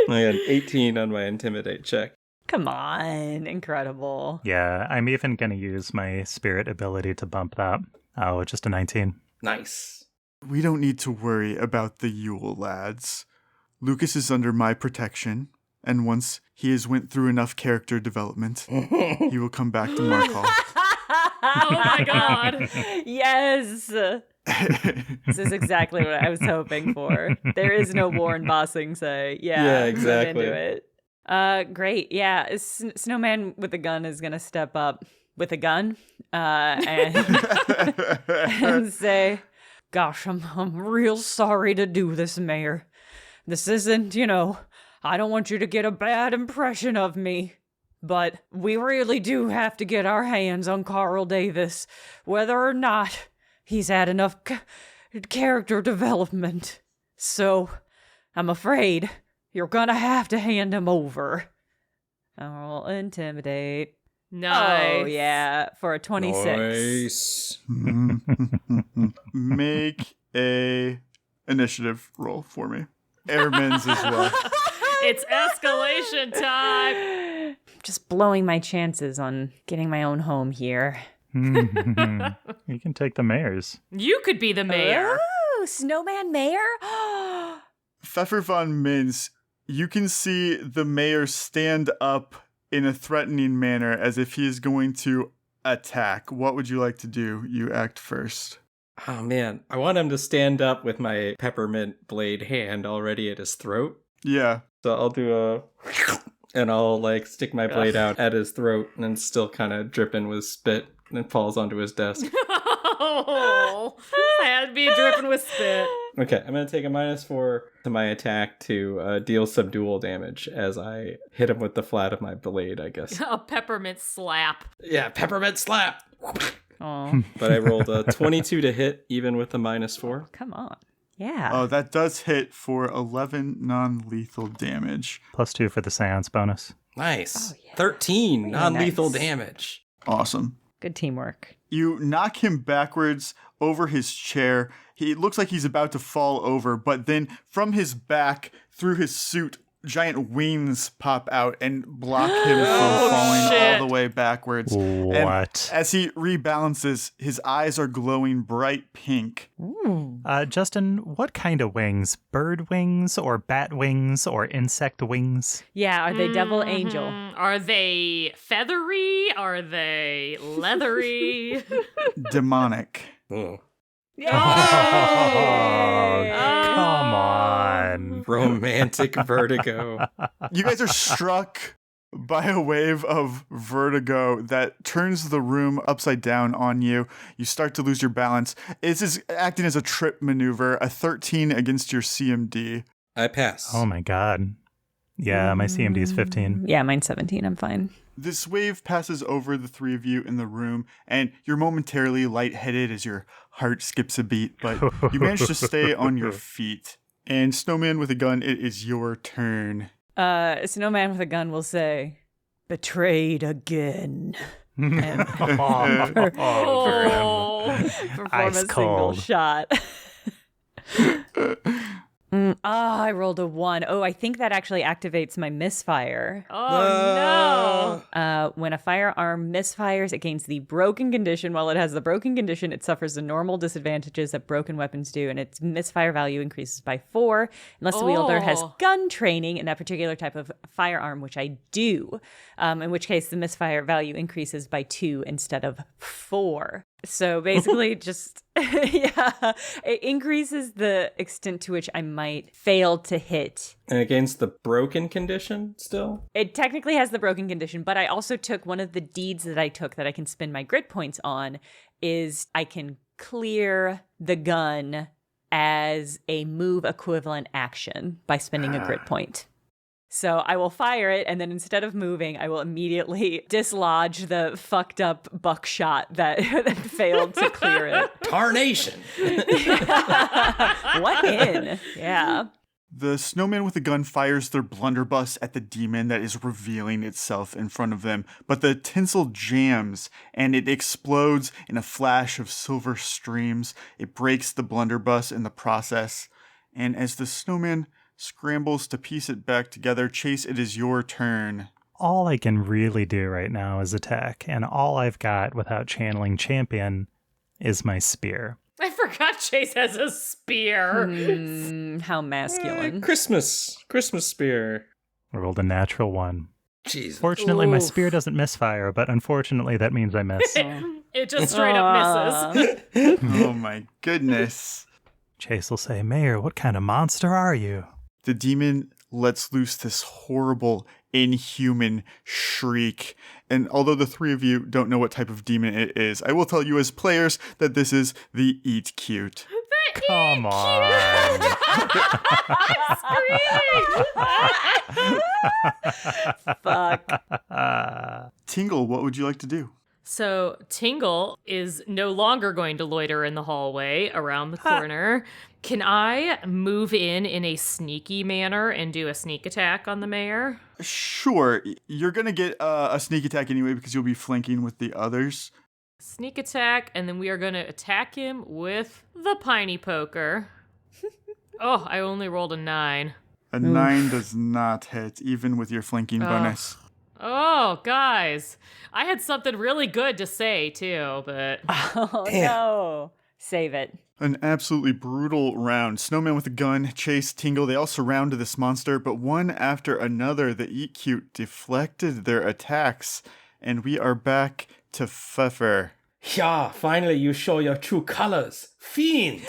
Speaker 2: I got an 18 on my intimidate check.
Speaker 1: Come on, incredible.
Speaker 4: Yeah, I'm even going to use my spirit ability to bump that. Oh, just a 19.
Speaker 2: Nice.
Speaker 5: We don't need to worry about the Yule Lads. Lucas is under my protection, and once he has went through enough character development, he will come back to Markhall.
Speaker 3: Oh my god.
Speaker 1: Yes. This is exactly what I was hoping for. There is no Warren Bossing say,
Speaker 2: Yeah, exactly.
Speaker 1: I'm into it. Great. Yeah, Snowman with a gun is gonna step up with a gun, and and say, "Gosh, I'm real sorry to do this, Mayor. This isn't, I don't want you to get a bad impression of me, but we really do have to get our hands on Carl Davis, whether or not he's had enough character development. So, I'm afraid you're gonna have to hand him over." I'll intimidate.
Speaker 3: Nice.
Speaker 1: Oh, yeah, for a 26.
Speaker 2: Nice.
Speaker 5: Make a initiative roll for me. Airmen's as well.
Speaker 3: It's escalation time.
Speaker 1: Just blowing my chances on getting my own home here.
Speaker 4: You can take the mayor's.
Speaker 3: You could be the mayor.
Speaker 1: Oh, Snowman Mayor?
Speaker 5: Pfeffer von Mintz, you can see the mayor stand up in a threatening manner as if he is going to attack. What would you like to do? You act first.
Speaker 2: Oh, man. I want him to stand up with my peppermint blade hand already at his throat.
Speaker 5: Yeah.
Speaker 2: So I'll do and I'll, stick my blade out at his throat, and it's still kind of dripping with spit, and it falls onto his desk.
Speaker 3: Oh, I had to be dripping with spit.
Speaker 2: Okay, I'm going to take a -4 to my attack to deal subdual damage as I hit him with the flat of my blade, I guess.
Speaker 3: A peppermint slap.
Speaker 2: Yeah, peppermint slap!
Speaker 1: Oh,
Speaker 2: But I rolled a 22 to hit, even with the -4.
Speaker 1: come on. Yeah.
Speaker 5: Oh, that does hit for 11 non-lethal damage.
Speaker 4: +2 for the seance bonus.
Speaker 2: Nice.
Speaker 1: Oh, yeah.
Speaker 2: 13
Speaker 1: Really
Speaker 2: non-lethal
Speaker 1: nice.
Speaker 2: damage.
Speaker 5: Awesome.
Speaker 1: Good teamwork.
Speaker 5: You knock him backwards over his chair. He looks like he's about to fall over, but then from his back, through his suit, giant wings pop out and block him from falling
Speaker 3: shit.
Speaker 5: all the way backwards.
Speaker 4: What?
Speaker 5: And as he rebalances, his eyes are glowing bright pink.
Speaker 1: Ooh.
Speaker 4: Justin, what kind of wings? Bird wings or bat wings or insect wings?
Speaker 1: Yeah, are they devil angel?
Speaker 3: Are they feathery? Are they leathery?
Speaker 5: Demonic.
Speaker 2: Oh.
Speaker 4: Oh, come on.
Speaker 2: Romantic vertigo.
Speaker 5: You guys are struck by a wave of vertigo that turns the room upside down on you. You start to lose your balance. This is acting as a trip maneuver, a 13 against your CMD.
Speaker 2: I pass.
Speaker 4: Oh my god. Yeah, my CMD is 15.
Speaker 1: Yeah, mine's 17. I'm fine.
Speaker 5: This wave passes over the three of you in the room, and you're momentarily lightheaded as your heart skips a beat, but you manage to stay on your feet. And Snowman with a gun, it is your turn.
Speaker 1: Snowman with a gun will say, "Betrayed again." And perform
Speaker 4: Ice
Speaker 1: a single
Speaker 4: cold.
Speaker 1: shot. I rolled a 1. Oh, I think that actually activates my misfire.
Speaker 3: Oh, no.
Speaker 1: When a firearm misfires, it gains the broken condition. While it has the broken condition, it suffers the normal disadvantages that broken weapons do, and its misfire value increases by 4 unless the wielder has gun training in that particular type of firearm, which I do, in which case the misfire value increases by 2 instead of 4. So basically just, it increases the extent to which I might fail to hit.
Speaker 2: And against the broken condition still?
Speaker 1: It technically has the broken condition, but I also took one of the deeds that I took that I can spend my grit points on is I can clear the gun as a move equivalent action by spending a grit point. So I will fire it, and then instead of moving, I will immediately dislodge the fucked up buckshot that failed to clear it.
Speaker 2: Tarnation!
Speaker 1: What in? Yeah.
Speaker 5: The snowman with the gun fires their blunderbuss at the demon that is revealing itself in front of them, but the tinsel jams and it explodes in a flash of silver streams. It breaks the blunderbuss in the process, and as the snowman scrambles to piece it back together, Chase, it is your turn.
Speaker 4: All I can really do right now is attack, and all I've got without channeling champion is my spear.
Speaker 3: I forgot Chase has a spear.
Speaker 1: How masculine.
Speaker 2: Christmas spear.
Speaker 4: I rolled a natural 1.
Speaker 2: Jesus.
Speaker 4: Fortunately, my
Speaker 3: Oof.
Speaker 4: spear doesn't misfire, but unfortunately, that means I miss.
Speaker 3: It just straight up misses.
Speaker 5: Oh my goodness.
Speaker 4: Chase will say, "Mayor, what kind of monster are you?"
Speaker 5: The demon lets loose this horrible, inhuman shriek. And although the three of you don't know what type of demon it is, I will tell you as players that this is the Eat Cute.
Speaker 4: Come on.
Speaker 1: Fuck.
Speaker 5: Tingle, what would you like to do?
Speaker 3: So Tingle is no longer going to loiter in the hallway around the corner. Can I move in a sneaky manner and do a sneak attack on the mayor?
Speaker 5: Sure, you're going to get a sneak attack anyway because you'll be flanking with the others.
Speaker 3: Sneak attack, and then we are going to attack him with the piney poker. Oh, I only rolled a 9.
Speaker 5: A 9 does not hit, even with your flanking bonus.
Speaker 3: Oh, guys. I had something really good to say, too, but...
Speaker 1: Oh, no. Save it.
Speaker 5: An absolutely brutal round. Snowman with a gun, Chase, Tingle, they all surrounded this monster, but one after another, the Eat Cute deflected their attacks, and we are back to Pfeffer.
Speaker 2: Yeah, finally you show your true colors. Fiend!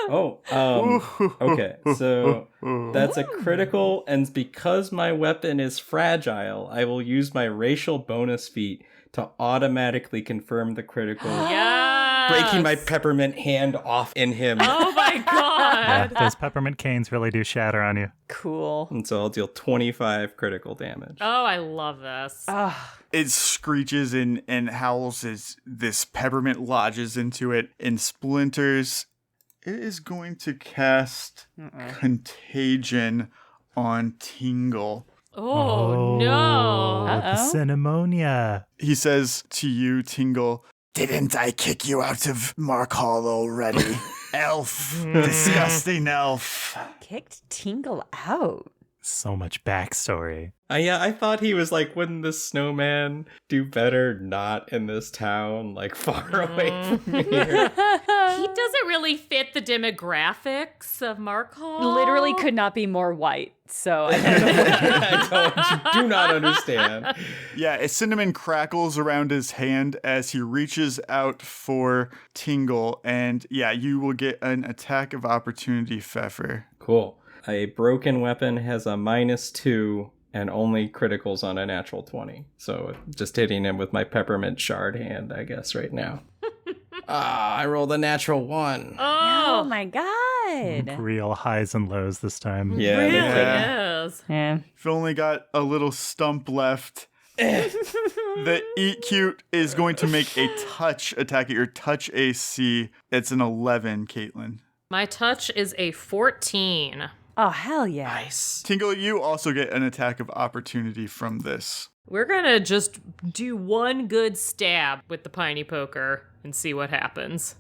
Speaker 2: Okay, so that's a critical, and because my weapon is fragile, I will use my racial bonus feat to automatically confirm the critical.
Speaker 3: Yes!
Speaker 2: Breaking my peppermint hand off in him.
Speaker 3: Oh my
Speaker 4: Yeah,
Speaker 3: god!
Speaker 4: those peppermint canes really do shatter on you.
Speaker 1: Cool.
Speaker 2: And so I'll deal 25 critical damage.
Speaker 3: Oh, I love this.
Speaker 5: It screeches and howls as this peppermint lodges into it and splinters. It is going to cast Contagion on Tingle.
Speaker 3: Oh, no.
Speaker 4: The Cinnammonia.
Speaker 5: He says to you, Tingle, "Didn't I kick you out of Markhall already? Elf. Disgusting elf."
Speaker 1: Kicked Tingle out.
Speaker 4: So much backstory.
Speaker 2: Yeah, I thought he was like, wouldn't the snowman do better not in this town, like far away from here?
Speaker 3: He doesn't really fit the demographics of Markhall.
Speaker 1: Literally could not be more white. So
Speaker 2: I do not understand.
Speaker 5: Yeah, a cinnamon crackles around his hand as he reaches out for Tingle. And yeah, you will get an attack of opportunity, Pfeffer.
Speaker 2: Cool. A broken weapon has a -2 and only criticals on a natural 20. So just hitting him with my peppermint shard hand, I guess, right now. I rolled a natural 1.
Speaker 1: Oh
Speaker 3: Oh,
Speaker 1: my god.
Speaker 4: Real highs and lows this time.
Speaker 2: Yeah.
Speaker 3: really
Speaker 5: Yeah.
Speaker 3: is.
Speaker 1: Yeah.
Speaker 5: You've only got a little stump left. The Eat Cute is going to make a touch attack at your touch AC. It's an 11, Caitlin.
Speaker 3: My touch is a 14.
Speaker 1: Oh, hell yeah.
Speaker 2: Nice.
Speaker 5: Tingle, you also get an attack of opportunity from this.
Speaker 3: We're gonna just do one good stab with the piney poker and see what happens.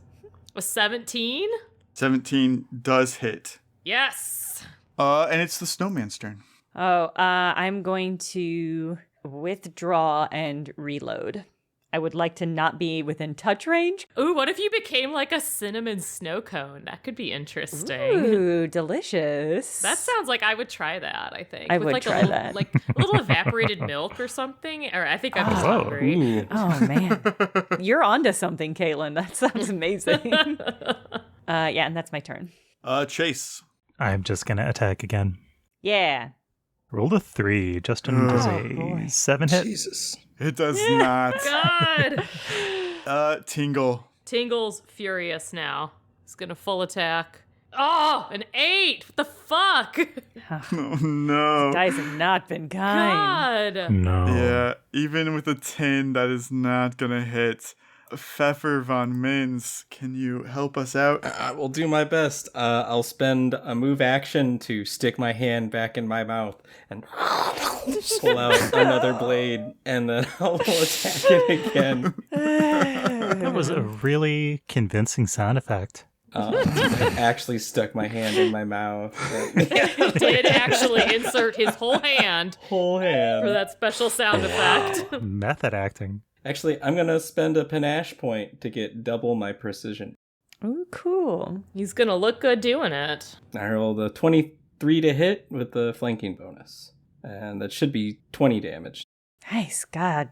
Speaker 3: A 17?
Speaker 5: 17 does hit.
Speaker 3: Yes!
Speaker 5: And it's the snowman's turn.
Speaker 1: Oh, I'm going to withdraw and reload. I would like to not be within touch range.
Speaker 3: Ooh, what if you became like a cinnamon snow cone? That could be interesting.
Speaker 1: Ooh, delicious.
Speaker 3: That sounds like I would try that, I think.
Speaker 1: I
Speaker 3: With
Speaker 1: would
Speaker 3: like
Speaker 1: try
Speaker 3: a little,
Speaker 1: that.
Speaker 3: Like a little evaporated milk or something. Or I think I'm just
Speaker 4: Oh.
Speaker 3: hungry.
Speaker 2: Ooh.
Speaker 1: Oh, man. You're onto something, Caitlin. That sounds amazing. Yeah, and that's my turn.
Speaker 5: Chase.
Speaker 4: I'm just going to attack again.
Speaker 1: Yeah.
Speaker 4: Rolled a 3. Justin does a
Speaker 1: boy.
Speaker 4: 7 hit.
Speaker 2: Jesus.
Speaker 5: It does not.
Speaker 3: God!
Speaker 5: Tingle.
Speaker 3: Tingle's furious now. He's gonna full attack. Oh, an 8! What the fuck?
Speaker 5: Oh, no.
Speaker 1: Guys have not been kind.
Speaker 3: God!
Speaker 4: No.
Speaker 5: Yeah, even with a 10, that is not going to hit. Pfeffer von Mins, can you help us out?
Speaker 2: I will do my best. I'll spend a move action to stick my hand back in my mouth and pull out another blade, and then I'll attack it again.
Speaker 4: That was a really convincing sound effect.
Speaker 2: I actually stuck my hand in my mouth.
Speaker 3: He did actually insert his whole hand
Speaker 2: Whole hand.
Speaker 3: for that special sound effect.
Speaker 4: Method acting.
Speaker 2: Actually, I'm going to spend a panache point to get double my precision.
Speaker 1: Ooh, cool.
Speaker 3: He's gonna look good doing it.
Speaker 2: I rolled a 23 to hit with the flanking bonus. And that should be 20 damage.
Speaker 1: Nice. God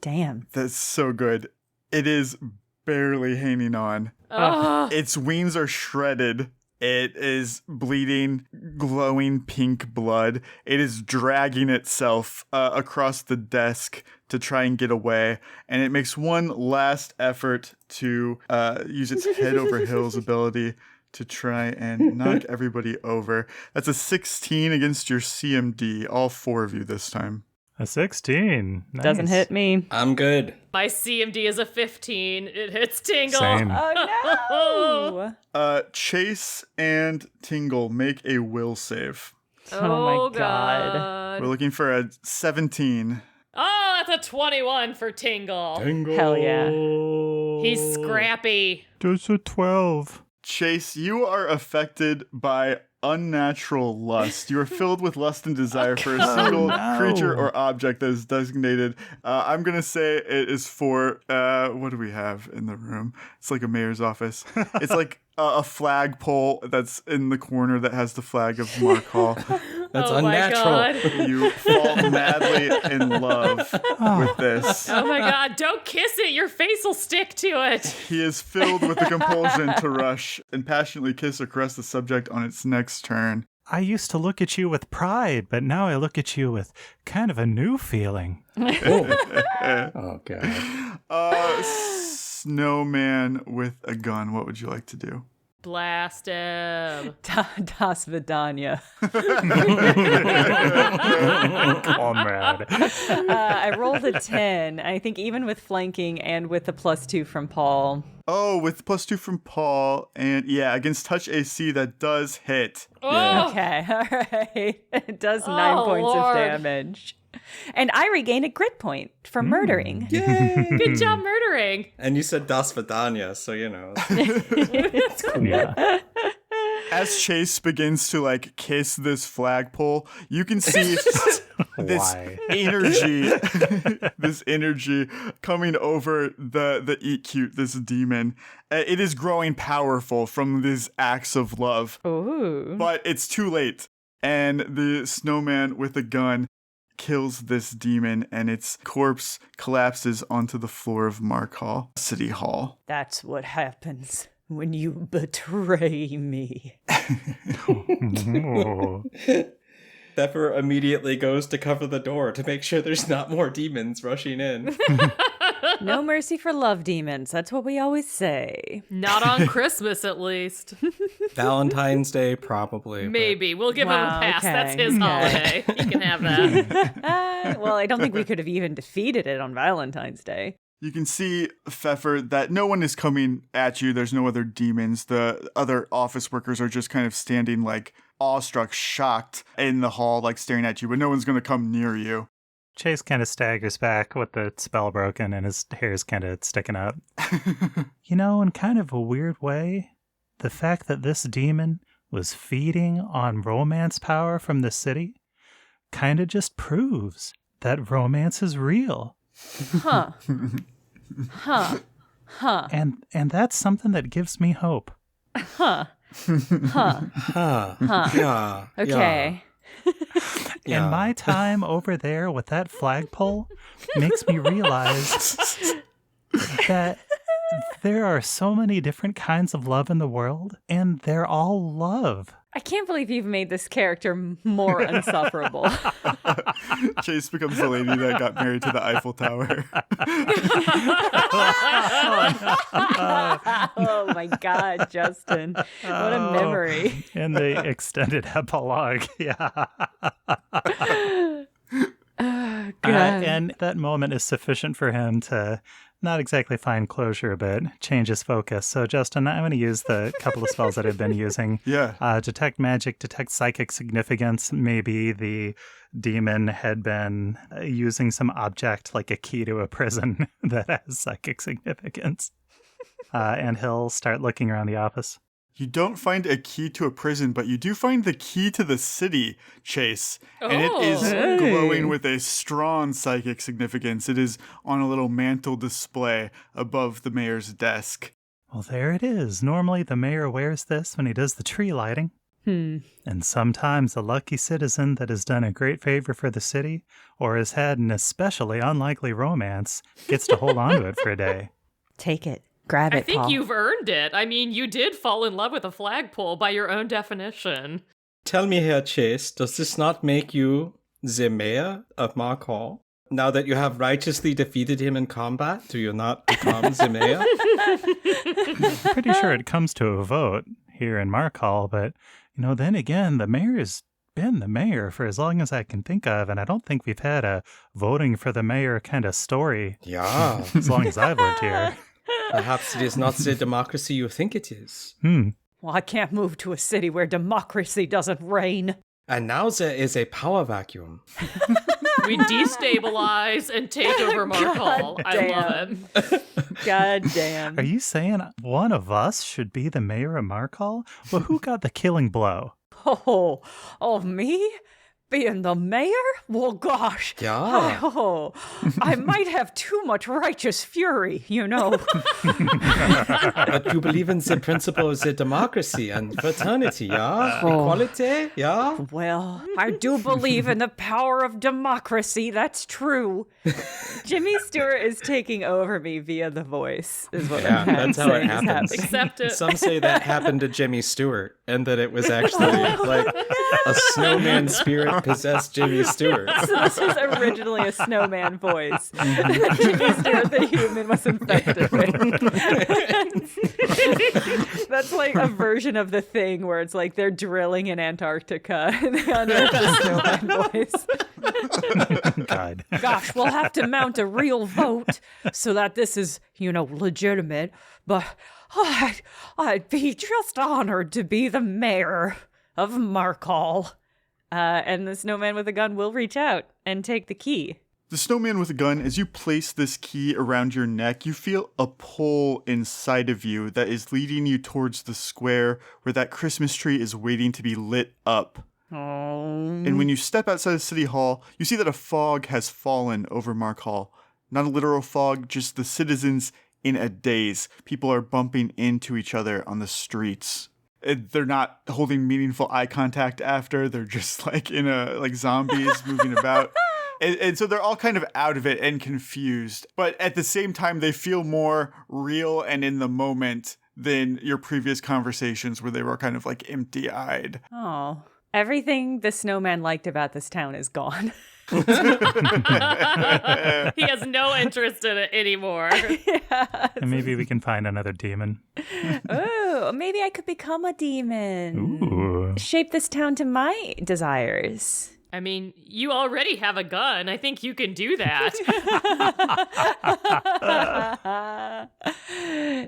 Speaker 1: damn.
Speaker 5: That's so good. It is barely hanging on.
Speaker 3: Oh,
Speaker 5: Its wings are shredded. It is bleeding, glowing pink blood. It is dragging itself across the desk to try and get away. And it makes one last effort to use its head over heels ability to try and knock everybody over. That's a 16 against your CMD, all 4 of you this time.
Speaker 4: A 16. Nice.
Speaker 1: Doesn't hit me.
Speaker 2: I'm good.
Speaker 3: my CMD is a 15. It hits Tingle.
Speaker 4: Same.
Speaker 1: Oh, no.
Speaker 5: Chase and Tingle make a will save.
Speaker 1: Oh my God.
Speaker 5: We're looking for a 17.
Speaker 3: Oh, that's a 21 for Tingle.
Speaker 1: Hell yeah.
Speaker 3: He's scrappy.
Speaker 4: Just a 12.
Speaker 5: Chase, you are affected by unnatural lust. You are filled with lust and desire for a single creature or object that is designated. I'm going to say it is for, what do we have in the room? It's like a mayor's office. It's like a flagpole that's in the corner that has the flag of Markhall.
Speaker 2: That's
Speaker 3: Oh my
Speaker 2: unnatural.
Speaker 3: God.
Speaker 5: You fall madly in love with this.
Speaker 3: Oh my God, don't kiss it. Your face will stick to it.
Speaker 5: He is filled with the compulsion to rush and passionately kiss or caress the subject on its next turn.
Speaker 4: I used to look at you with pride, but now I look at you with kind of a new feeling.
Speaker 2: Oh, God.
Speaker 5: Snowman with a gun, what would you like to do?
Speaker 3: Blast him.
Speaker 1: Das Vidania.
Speaker 4: Comrade.
Speaker 1: I rolled a 10. I think even with flanking and with the +2 from Paul.
Speaker 5: Oh, with +2 from Paul, and yeah, against touch AC, that does hit.
Speaker 3: Oh,
Speaker 1: Okay, all right. It does 9
Speaker 3: Oh,
Speaker 1: points
Speaker 3: Lord.
Speaker 1: of damage. And I regain a grit point for murdering.
Speaker 2: Yay!
Speaker 3: good job murdering.
Speaker 2: And you said Das Vidania, so you know.
Speaker 4: Yeah.
Speaker 5: As Chase begins to like kiss this flagpole, you can see this
Speaker 4: Why?
Speaker 5: energy, this energy coming over the Eat Cute, this demon. It is growing powerful from these acts of love,
Speaker 1: Ooh.
Speaker 5: but it's too late. And the snowman with a gun kills this demon, and its corpse collapses onto the floor of Markhall City Hall.
Speaker 1: That's what happens when you betray me.
Speaker 4: Oh.
Speaker 2: Pepper immediately goes to cover the door to make sure there's not more demons rushing in.
Speaker 1: No mercy for love demons. That's what we always say.
Speaker 3: Not on Christmas, at least.
Speaker 2: Valentine's Day, probably. but-
Speaker 3: Maybe. We'll give him a
Speaker 1: Wow,
Speaker 3: pass.
Speaker 1: okay,
Speaker 3: That's his
Speaker 1: okay.
Speaker 3: holiday. He can have that.
Speaker 1: Well, I don't think we could have even defeated it on Valentine's Day.
Speaker 5: You can see, Pfeffer, that no one is coming at you. There's no other demons. The other office workers are just kind of standing like awestruck, shocked in the hall, like staring at you, but no one's going to come near you.
Speaker 4: Chase kind of staggers back with the spell broken and his hair's kind of sticking up. You know, in kind of a weird way, the fact that this demon was feeding on romance power from the city kind of just proves that romance is real.
Speaker 1: Huh. Huh. Huh.
Speaker 4: And that's something that gives me hope.
Speaker 1: Huh. Huh.
Speaker 2: Huh.
Speaker 1: Huh.
Speaker 2: Yeah.
Speaker 1: Okay.
Speaker 2: Yeah.
Speaker 4: And my time over there with that flagpole makes me realize that there are so many different kinds of love in the world, and they're all love.
Speaker 1: I can't believe you've made this character more insufferable.
Speaker 5: Chase becomes the lady that got married to the Eiffel Tower.
Speaker 1: Oh my God, Justin. What a memory.
Speaker 4: In the extended epilogue, yeah.
Speaker 1: God.
Speaker 4: And that moment is sufficient for him to not exactly find closure, but change his focus. So, Justin, I'm going to use the couple of spells that I've been using.
Speaker 5: Yeah.
Speaker 4: Detect magic, detect psychic significance. Maybe the demon had been using some object like a key to a prison that has psychic significance. And he'll start looking around the office.
Speaker 5: You don't find a key to a prison, but you do find the key to the city, Chase. And it is
Speaker 1: Hey.
Speaker 5: glowing with a strong psychic significance. It is on a little mantle display above the mayor's desk.
Speaker 4: Well, there it is. Normally, the mayor wears this when he does the tree lighting. And sometimes a lucky citizen that has done a great favor for the city or has had an especially unlikely romance gets to hold on to it for a day.
Speaker 1: Take it. Grab it,
Speaker 3: I think
Speaker 1: Paul.
Speaker 3: you've earned it. I mean, you did fall in love with a flagpole by your own definition.
Speaker 2: Tell me here, Chase, does this not make you the mayor of Markhall? Now that you have righteously defeated him in combat, do you not become the mayor?
Speaker 4: I'm pretty sure it comes to a vote here in Markhall, but, you know, then again, the mayor's been the mayor for as long as I can think of, and I don't think we've had a voting for the mayor kind of story
Speaker 2: Yeah.
Speaker 4: as long as I've lived here.
Speaker 2: Perhaps it is not the democracy you think it is.
Speaker 1: Well, I can't move to a city where democracy doesn't reign.
Speaker 2: And now there is a power vacuum.
Speaker 3: We destabilize and take over Markhall. I love it.
Speaker 1: God damn.
Speaker 4: Are you saying one of us should be the mayor of Markhall? Well, who got the killing blow?
Speaker 1: Oh, me? Being the mayor? Well, gosh.
Speaker 2: Yeah.
Speaker 1: I might have too much righteous fury, you know.
Speaker 2: But you believe in the principle of the democracy and fraternity, yeah? Equality, yeah?
Speaker 1: Well, I do believe in the power of democracy. That's true. Jimmy Stewart is taking over me via the voice, is what
Speaker 2: Yeah,
Speaker 1: I'm
Speaker 2: that's how it
Speaker 1: saying is
Speaker 2: happens.
Speaker 1: happening.
Speaker 3: Accept it.
Speaker 2: Some say that happened to Jimmy Stewart and that it was actually like a snowman spirit possessed Jimmy Stewart.
Speaker 1: So this was originally a snowman voice. Jimmy Stewart, the human, was infected with. That's like a version of The Thing where it's like they're drilling in Antarctica and they unearth the snowman voice.
Speaker 4: God.
Speaker 1: Gosh, we'll have to mount a real vote so that this is, legitimate. But I'd be just honored to be the mayor of Markhall. And the snowman with a gun will reach out and take the key.
Speaker 5: The snowman with a gun, as you place this key around your neck, you feel a pull inside of you that is leading you towards the square where that Christmas tree is waiting to be lit up. And when you step outside of City Hall, you see that a fog has fallen over Markhall. Not a literal fog, just the citizens in a daze. People are bumping into each other on the streets. They're not holding meaningful eye contact after. They're just like zombies moving about. And so they're all kind of out of it and confused. But at the same time, they feel more real and in the moment than your previous conversations where they were kind of like empty-eyed.
Speaker 1: Oh, everything the snowman liked about this town is gone.
Speaker 3: He has no interest in it anymore.
Speaker 4: And maybe we can find another demon.
Speaker 1: Oh, maybe I could become a demon.
Speaker 4: Ooh.
Speaker 1: Shape this town to my desires.
Speaker 3: I mean, you already have a gun. I think you can do that.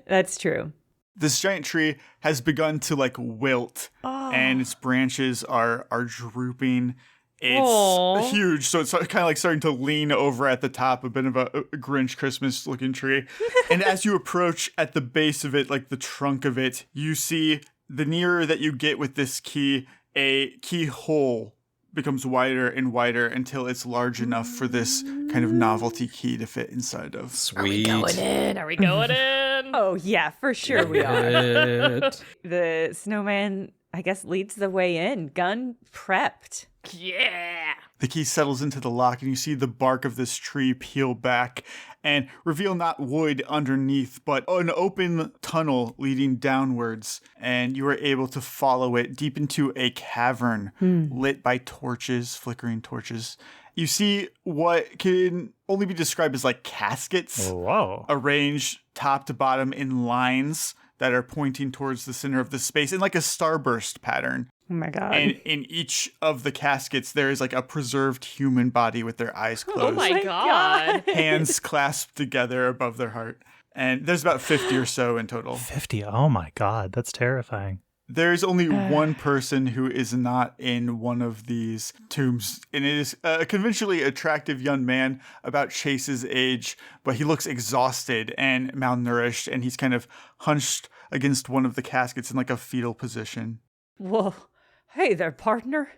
Speaker 1: That's true.
Speaker 5: This giant tree has begun to like wilt, and its branches are drooping. It's
Speaker 3: Aw.
Speaker 5: huge, so it's kind of like starting to lean over at the top, a bit of a Grinch Christmas looking tree. And as you approach at the base of it, like the trunk of it, you see the nearer that you get with this key, a keyhole becomes wider and wider until it's large enough for this kind of novelty key to fit inside of.
Speaker 2: Sweet.
Speaker 3: Are we going in?
Speaker 1: Oh, yeah, for sure we are.
Speaker 2: Good.
Speaker 1: The snowman, I guess, leads the way in, gun prepped.
Speaker 3: Yeah.
Speaker 5: The key settles into the lock, and you see the bark of this tree peel back and reveal not wood underneath, but an open tunnel leading downwards. And you are able to follow it deep into a cavern lit by torches, flickering torches. You see what can only be described as like caskets
Speaker 4: Whoa.
Speaker 5: arranged top to bottom in lines that are pointing towards the center of the space in like a starburst pattern.
Speaker 1: Oh my God.
Speaker 5: And in each of the caskets, there is like a preserved human body with their eyes closed.
Speaker 3: Oh my god.
Speaker 5: Hands clasped together above their heart. And there's about 50 or so in total.
Speaker 4: 50. Oh my God. That's terrifying.
Speaker 5: There's only one person who is not in one of these tombs, and it is a conventionally attractive young man about Chase's age, but he looks exhausted and malnourished, and he's kind of hunched against one of the caskets in like a fetal position.
Speaker 1: Whoa. Hey there, partner.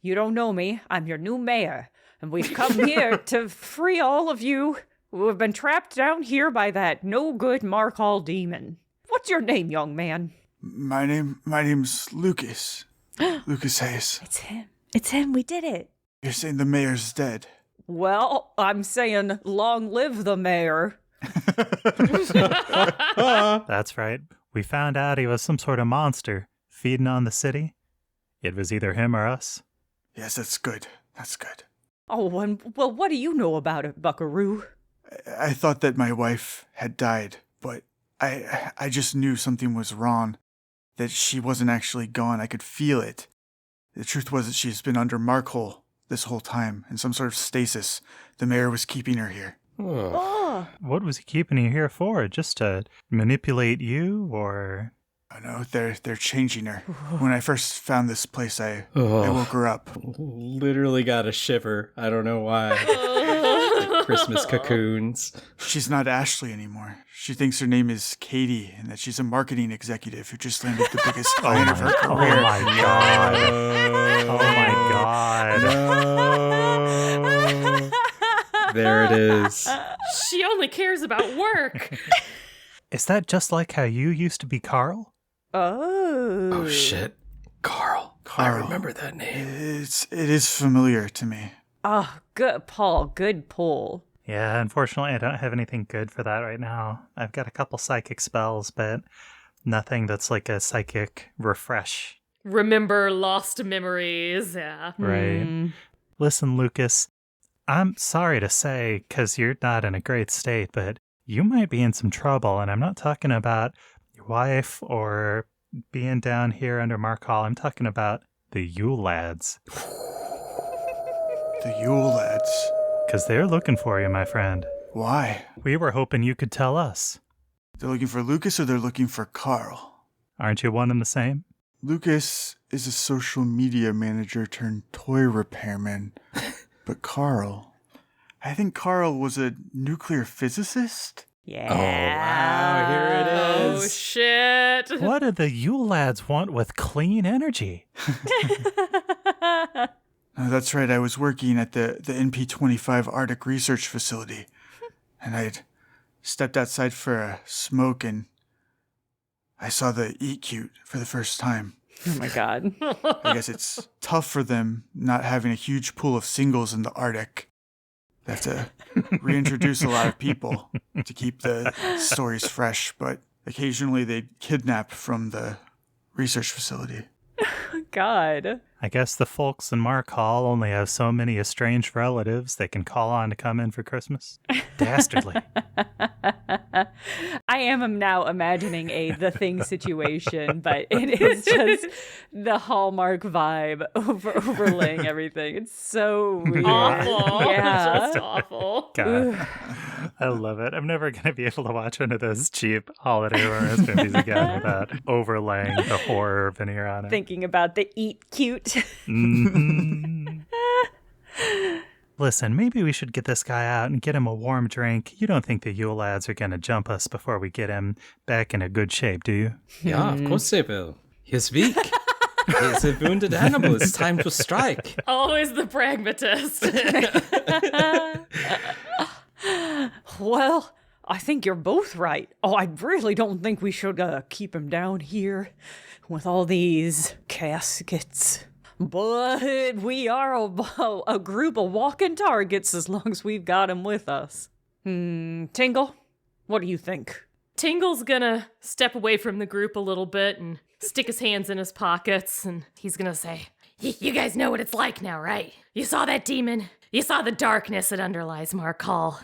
Speaker 1: You don't know me. I'm your new mayor, and we've come here to free all of you who have been trapped down here by that no-good Markhall demon. What's your name, young man?
Speaker 5: My name's Lucas. Lucas Hayes.
Speaker 1: It's him. We did it.
Speaker 5: You're saying the mayor's dead.
Speaker 1: Well, I'm saying long live the mayor.
Speaker 4: That's right. We found out he was some sort of monster feeding on the city. It was either him or us.
Speaker 5: Yes, that's good. That's good.
Speaker 1: Oh, and well, what do you know about it, buckaroo?
Speaker 5: I thought that my wife had died, but I just knew something was wrong. That she wasn't actually gone. I could feel it. The truth was that she's been under Markhall this whole time, in some sort of stasis. The mayor was keeping her here.
Speaker 2: Oh.
Speaker 1: Oh,
Speaker 4: What was he keeping you here for? Just to manipulate you, or?
Speaker 5: Oh no, they're changing her. When I first found this place, I woke her up.
Speaker 2: Literally got a shiver. I don't know why. Like Christmas cocoons.
Speaker 5: She's not Ashley anymore. She thinks her name is Katie, and that she's a marketing executive who just landed the biggest client of her
Speaker 4: Oh
Speaker 5: career.
Speaker 4: my God. Oh my God.
Speaker 2: No. There it is.
Speaker 3: She only cares about work.
Speaker 4: Is that just like how you used to be Carl?
Speaker 1: oh.
Speaker 2: Oh shit. Carl. I
Speaker 5: Carl.
Speaker 2: remember that name.
Speaker 5: It is familiar to me.
Speaker 1: Oh, good, Paul. Good pull.
Speaker 4: Yeah, unfortunately, I don't have anything good for that right now. I've got a couple psychic spells, but nothing that's like a psychic refresh.
Speaker 3: Remember lost memories. Yeah.
Speaker 4: Right. Listen, Lucas, I'm sorry to say, because you're not in a great state, but you might be in some trouble, and I'm not talking about your wife or being down here under Markhall. I'm talking about the Yule Lads,
Speaker 5: The Yule Lads.
Speaker 4: because they're looking for you, my friend.
Speaker 5: Why?
Speaker 4: We were hoping you could tell us.
Speaker 5: They're looking for Lucas or they're looking for Carl?
Speaker 4: Aren't you one and the same?
Speaker 5: Lucas is a social media manager turned toy repairman. But Carl, I think Carl was a nuclear physicist?
Speaker 1: Yeah.
Speaker 2: Oh, wow. Here it
Speaker 3: Oh
Speaker 2: is.
Speaker 3: shit.
Speaker 4: What do the Yule Lads want with clean energy?
Speaker 5: Oh, that's right. I was working at the NP25 Arctic Research Facility. And I'd stepped outside for a smoke and I saw the eat cute for the first time.
Speaker 1: Oh my God.
Speaker 5: I guess it's tough for them not having a huge pool of singles in the Arctic. They have to reintroduce a lot of people to keep the stories fresh, but occasionally they'd kidnap from the research facility.
Speaker 1: God.
Speaker 4: I guess the folks in Markhall only have so many estranged relatives they can call on to come in for Christmas. Dastardly.
Speaker 1: I am now imagining a The Thing situation, but it is just the Hallmark vibe overlaying everything. It's so weird.
Speaker 3: Awful.
Speaker 1: Yeah.
Speaker 3: Just awful.
Speaker 4: God. I love it. I'm never going to be able to watch one of those cheap holiday romance movies again without overlaying the horror veneer on it.
Speaker 1: Thinking about the eat cute.
Speaker 4: Mhm. Listen, maybe we should get this guy out and get him a warm drink. You don't think the Yule Lads are going to jump us before we get him back in a good shape, do you?
Speaker 2: Yeah, of course they will. He's weak. He's a wounded animal. It's time to strike.
Speaker 3: Always the pragmatist.
Speaker 1: Well, I think you're both right. Oh, I really don't think we should keep him down here with all these caskets. But we are a group of walking targets as long as we've got him with us. Tingle, what do you think?
Speaker 3: Tingle's gonna step away from the group a little bit and stick his hands in his pockets, and he's gonna say, You guys know what it's like now, right? You saw that demon? You saw the darkness that underlies Markhall.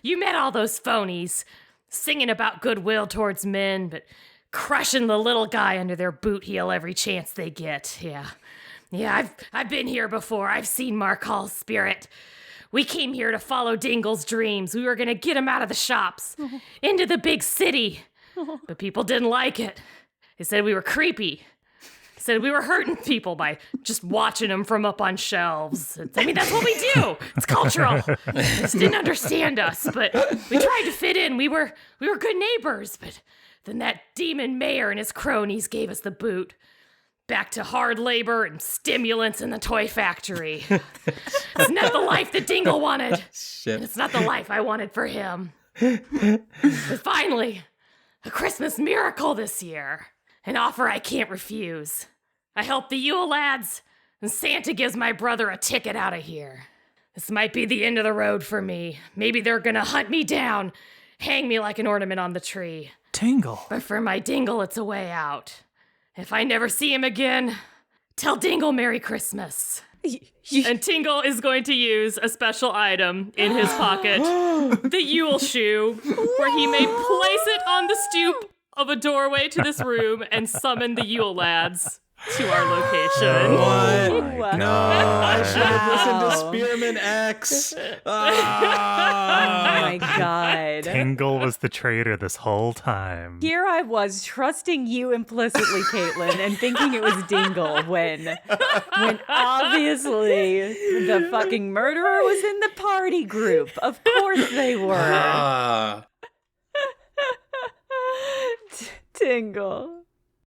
Speaker 3: You met all those phonies, singing about goodwill towards men, but crushing the little guy under their boot heel every chance they get. Yeah, I've been here before. I've seen Markhall's spirit. We came here to follow Dingle's dreams. We were gonna get him out of the shops, into the big city. But people didn't like it. They said we were creepy. Said we were hurting people by just watching them from up on shelves. I mean, that's what we do. It's cultural. They just didn't understand us, but we tried to fit in. We were good neighbors, but then that demon mayor and his cronies gave us the boot. Back to hard labor and stimulants in the toy factory. It's not the life that Dingle wanted.
Speaker 2: Shit.
Speaker 3: And it's not the life I wanted for him. But finally, a Christmas miracle this year. An offer I can't refuse. I help the Yule Lads, and Santa gives my brother a ticket out of here. This might be the end of the road for me. Maybe they're gonna hunt me down, hang me like an ornament on the tree.
Speaker 4: Tingle.
Speaker 3: But for my Dingle, it's a way out. If I never see him again, tell Dingle Merry Christmas. And Tingle is going to use a special item in his pocket, the Yule shoe, where he may place it on the stoop of a doorway to this room and summon the Yule Lads to our location.
Speaker 2: What? No, I should have listened to Spearman X.
Speaker 1: Oh my God.
Speaker 4: Tingle was the traitor this whole time.
Speaker 1: Here I was trusting you implicitly, Caitlin, and thinking it was Dingle when obviously the fucking murderer was in the party group. Of course they were. Tingle.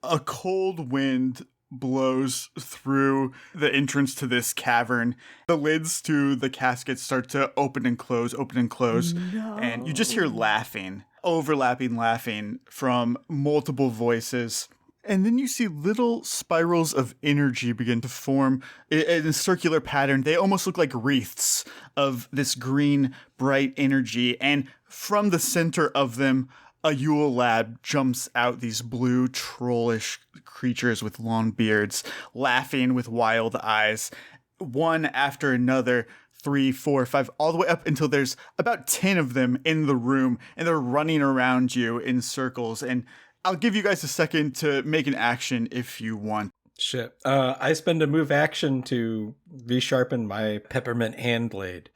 Speaker 5: A cold wind blows through the entrance to this cavern. The lids to the caskets start to open and close,
Speaker 1: No.
Speaker 5: and you just hear laughing, overlapping laughing from multiple voices. And then you see little spirals of energy begin to form in a circular pattern. They almost look like wreaths of this green, bright energy. And from the center of them, a Yule Lad jumps out, these blue, trollish creatures with long beards, laughing with wild eyes, one after another, 3, 4, 5, all the way up until there's about 10 of them in the room, and they're running around you in circles. And I'll give you guys a second to make an action if you want.
Speaker 2: Shit. I spend a move action to resharpen my peppermint hand blade.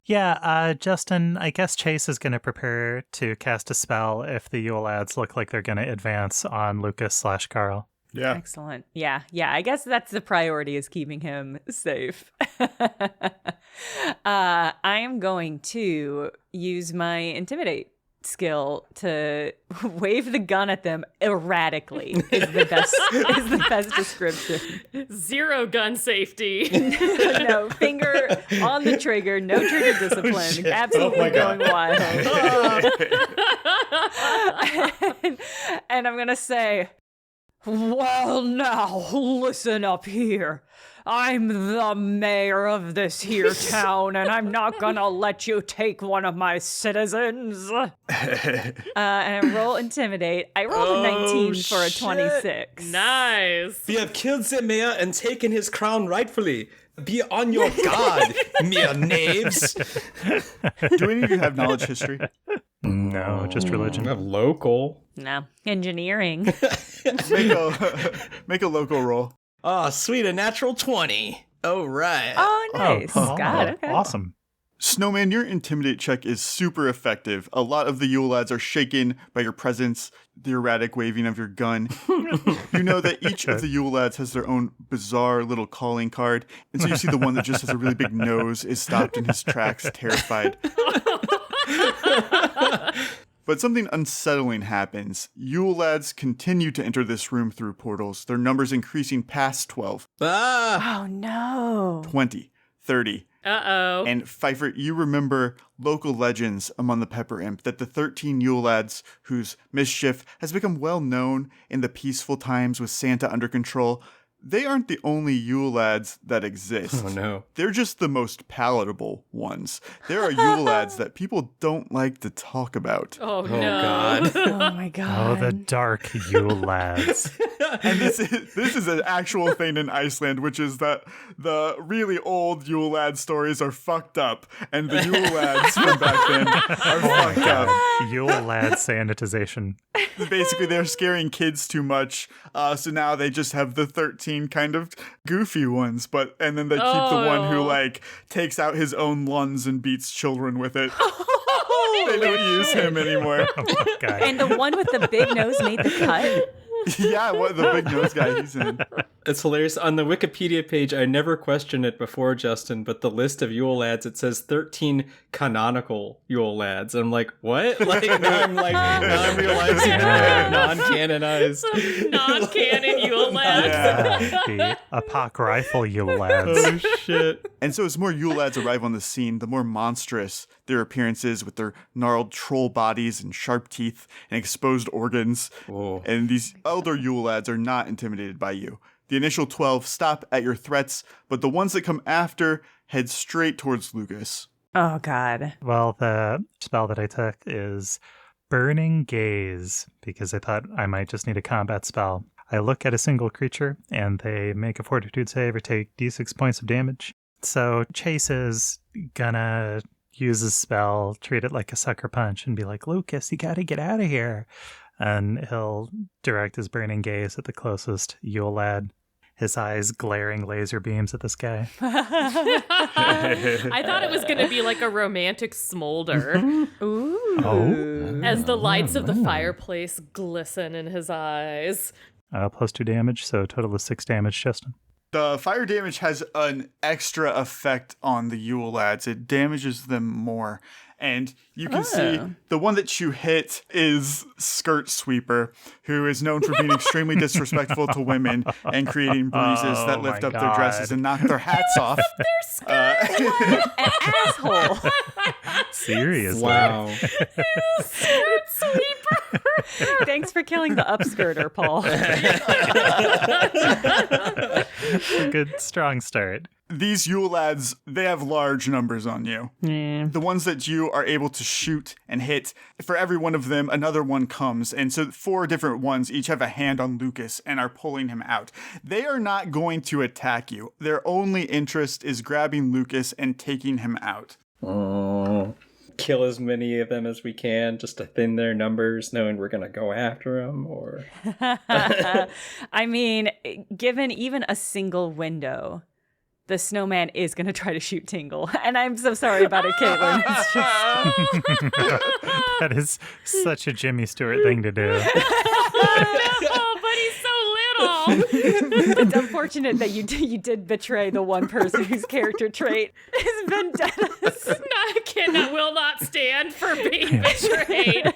Speaker 4: Yeah, Justin, I guess Chase is going to prepare to cast a spell if the Yule Lads look like they're going to advance on Lucas/Carl.
Speaker 5: Yeah.
Speaker 1: Excellent. Yeah. I guess that's the priority, is keeping him safe. I am going to use my intimidate skill to wave the gun at them erratically is the best description.
Speaker 3: 0 gun safety.
Speaker 1: No, finger on the trigger, no trigger discipline, absolutely going wild. And I'm gonna say, Well, now, listen up here. I'm the mayor of this here town, and I'm not gonna let you take one of my citizens. And I roll intimidate. I rolled a 19 for a 26.
Speaker 3: Nice.
Speaker 2: We have killed the mayor and taken his crown rightfully. Be on your guard, mere knaves.
Speaker 5: Do any of you have knowledge history?
Speaker 4: No, just religion.
Speaker 2: We have local.
Speaker 1: No, engineering.
Speaker 5: Make a local roll.
Speaker 2: Oh, sweet, a natural 20. Oh, right.
Speaker 1: Oh, nice. Got it. Okay.
Speaker 4: Awesome.
Speaker 5: Snowman, your intimidate check is super effective. A lot of the Yule Lads are shaken by your presence, the erratic waving of your gun. You know that each of the Yule Lads has their own bizarre little calling card. And so you see the one that just has a really big nose is stopped in his tracks, terrified. But something unsettling happens. Yule Lads continue to enter this room through portals, their numbers increasing past 12,
Speaker 2: Ah!
Speaker 1: Oh, no.
Speaker 5: 20, 30.
Speaker 3: Uh-oh.
Speaker 5: And Pfeiffer, you remember local legends among the Pepper Imp that the 13 Yule Lads, whose mischief has become well known in the peaceful times with Santa under control, they aren't the only Yule Lads that exist.
Speaker 2: Oh, no.
Speaker 5: They're just the most palatable ones. There are Yule Lads that people don't like to talk about.
Speaker 3: Oh,
Speaker 2: Oh,
Speaker 3: no.
Speaker 2: God.
Speaker 1: Oh, my
Speaker 4: Oh,
Speaker 1: God.
Speaker 4: the dark Yule Lads.
Speaker 5: And this is an actual thing in Iceland, which is that the really old Yule Lad stories are fucked up, and the Yule Lads from back then are fucked up.
Speaker 4: Yule Lad sanitization.
Speaker 5: Basically, they're scaring kids too much, so now they just have the 13 kind of goofy ones, and then they keep the one who like takes out his own lungs and beats children with it. They don't use him anymore.
Speaker 4: Oh my God.
Speaker 1: And the one with the big nose made the cut?
Speaker 5: Yeah, what the big nose guy he's in.
Speaker 2: It's hilarious. On the Wikipedia page, I never questioned it before, Justin, but the list of Yule Lads, it says 13 canonical Yule Lads. I'm like, what? Now I'm realizing they're non-canonized.
Speaker 3: Non-canon Yule Lads.
Speaker 5: Yeah.
Speaker 4: The apocryphal Yule Lads.
Speaker 2: Oh, shit.
Speaker 5: And so as more Yule Lads arrive on the scene, the more monstrous their appearances with their gnarled troll bodies and sharp teeth and exposed organs.
Speaker 2: Whoa.
Speaker 5: And these elder Yule Lads are not intimidated by you. The initial 12 stop at your threats, but the ones that come after head straight towards Lucas.
Speaker 1: Oh, God.
Speaker 4: Well, the spell that I took is Burning Gaze, because I thought I might just need a combat spell. I look at a single creature, and they make a fortitude save or take d6 points of damage. So Chase is gonna use his spell, treat it like a sucker punch, and be like, Lucas, you gotta get out of here. And he'll direct his burning gaze at the closest Yule Lad, his eyes glaring laser beams at this guy.
Speaker 3: I thought it was going to be like a romantic smolder
Speaker 1: Ooh.
Speaker 4: Oh.
Speaker 3: as the lights of the fireplace glisten in his eyes.
Speaker 4: Plus 2 damage, so a total of 6 damage, Justin.
Speaker 5: The fire damage has an extra effect on the Yule Lads. It damages them more. And you can see the one that you hit is Skirt Sweeper, who is known for being extremely disrespectful to women and creating breezes that lift up their dresses and knock their hats off.
Speaker 1: An asshole.
Speaker 4: Seriously.
Speaker 2: Wow.
Speaker 3: Skirt Sweeper.
Speaker 1: Thanks for killing the upskirter, Paul.
Speaker 4: A good, strong start.
Speaker 5: These Yule Lads, they have large numbers on you.
Speaker 1: Yeah.
Speaker 5: The ones that you are able to shoot and hit, for every one of them, another one comes. And so 4 different ones each have a hand on Lucas and are pulling him out. They are not going to attack you. Their only interest is grabbing Lucas and taking him out.
Speaker 2: Oh. Kill as many of them as we can just to thin their numbers, knowing we're going to go after them, or...
Speaker 1: I mean, given even a single window, the snowman is going to try to shoot Tingle. And I'm so sorry about it, Caitlin. It's just...
Speaker 4: That is such a Jimmy Stewart thing to do.
Speaker 3: Oh, but he's so little.
Speaker 1: It's unfortunate that you did betray the one person whose character trait is vendetta.
Speaker 3: I will not stand for being betrayed.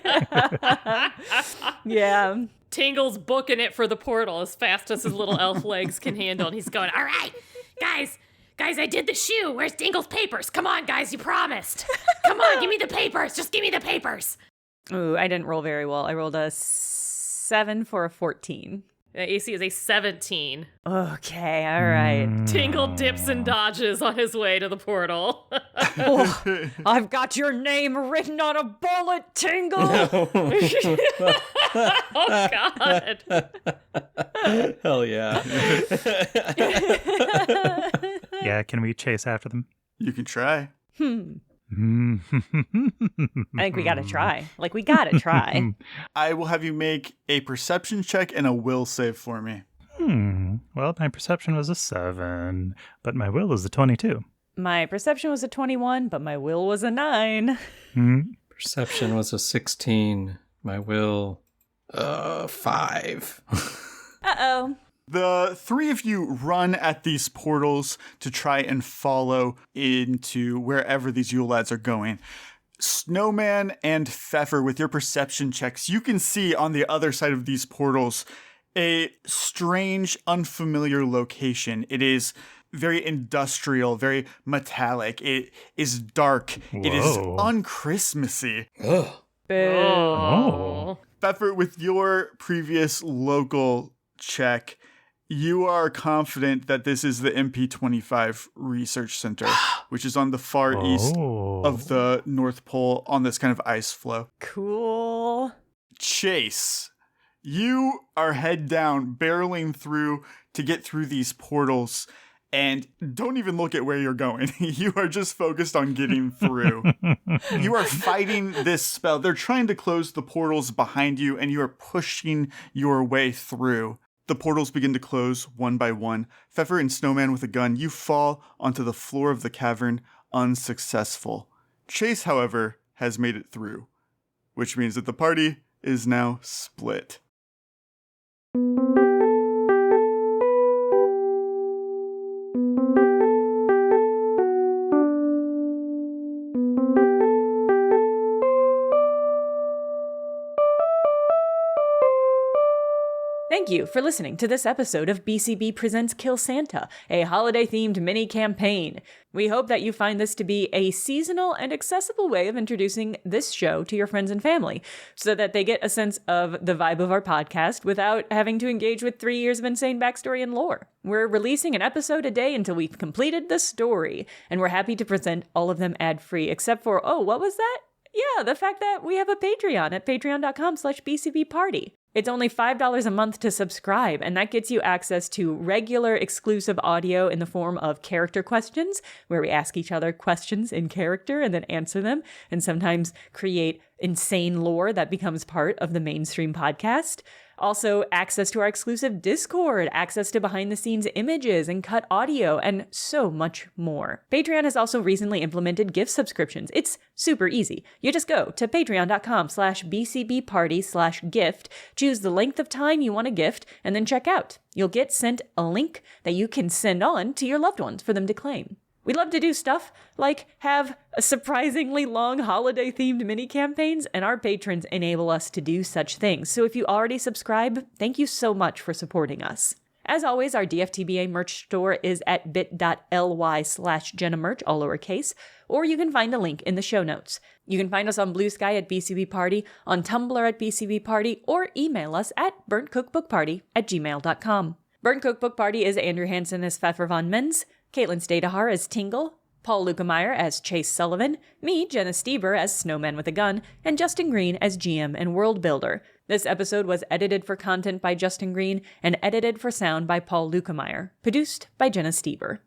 Speaker 1: Yeah.
Speaker 3: Tingle's booking it for the portal as fast as his little elf legs can handle. And he's going, all right, guys, I did the shoe. Where's Tingle's papers? Come on, guys, you promised. Come on, give me the papers. Just give me the papers.
Speaker 1: Ooh, I didn't roll very well. I rolled a 7 for a 14.
Speaker 3: AC is a 17.
Speaker 1: Okay, all right.
Speaker 3: Tingle dips and dodges on his way to the portal.
Speaker 1: Oh, I've got your name written on a bullet, Tingle.
Speaker 3: Oh, God.
Speaker 2: Hell yeah.
Speaker 4: Yeah, can we chase after them?
Speaker 5: You can try.
Speaker 1: I think we gotta try. Like, we gotta try.
Speaker 5: I will have you make a perception check and a will save for me.
Speaker 4: Well, my perception was a 7, but my will is a 22.
Speaker 1: My perception was a 21, but my will was a 9.
Speaker 2: Perception was a 16. My will, 5.
Speaker 1: Uh-oh.
Speaker 5: The three of you run at these portals to try and follow into wherever these Yule Lads are going. Snowman and Pfeffer, with your perception checks, you can see on the other side of these portals a strange, unfamiliar location. It is very industrial, very metallic. It is dark. It is un-Christmassy.
Speaker 2: Ugh.
Speaker 3: Oh.
Speaker 5: Pfeffer, with your previous local check, you are confident that this is the MP25 Research Center, which is on the far east of the North Pole on this kind of ice floe.
Speaker 1: Cool.
Speaker 5: Chase, you are head down, barreling through to get through these portals, and don't even look at where you're going. You are just focused on getting through. You are fighting this spell. They're trying to close the portals behind you, and you are pushing your way through. The portals begin to close one by one. Pfeffer and Snowman with a gun, you fall onto the floor of the cavern unsuccessful. Chase, however, has made it through, which means that the party is now split.
Speaker 1: Thank you for listening to this episode of BCB Presents Kill Santa, a holiday-themed mini-campaign. We hope that you find this to be a seasonal and accessible way of introducing this show to your friends and family, so that they get a sense of the vibe of our podcast without having to engage with 3 years of insane backstory and lore. We're releasing an episode a day until we've completed the story, and we're happy to present all of them ad-free, except for, what was that? Yeah, the fact that we have a Patreon at patreon.com/bcbparty. It's only $5 a month to subscribe, and that gets you access to regular exclusive audio in the form of character questions, where we ask each other questions in character and then answer them, and sometimes create insane lore that becomes part of the mainstream podcast. Also, access to our exclusive Discord, access to behind-the-scenes images and cut audio, and so much more. Patreon has also recently implemented gift subscriptions. It's super easy. You just go to patreon.com/bcbparty/gift, choose the length of time you want to gift, and then check out. You'll get sent a link that you can send on to your loved ones for them to claim. We love to do stuff like have a surprisingly long holiday-themed mini-campaigns, and our patrons enable us to do such things. So if you already subscribe, thank you so much for supporting us. As always, our DFTBA merch store is at bit.ly/JennaMerch, all lowercase, or you can find a link in the show notes. You can find us on Blue Sky at BCB Party, on Tumblr at BCB Party, or email us at burntcookbookparty@gmail.com. Burnt Cookbook Party is Andrew Hansen as Pfeffer von Mens, Caitlin Stayduhar as Tingle, Paul Luetkemeyer as Chase Sullivan, me, Jenna Stoeber, as Snowman with a Gun, and Justin Green as GM and World Builder. This episode was edited for content by Justin Green and edited for sound by Paul Luetkemeyer. Produced by Jenna Stoeber.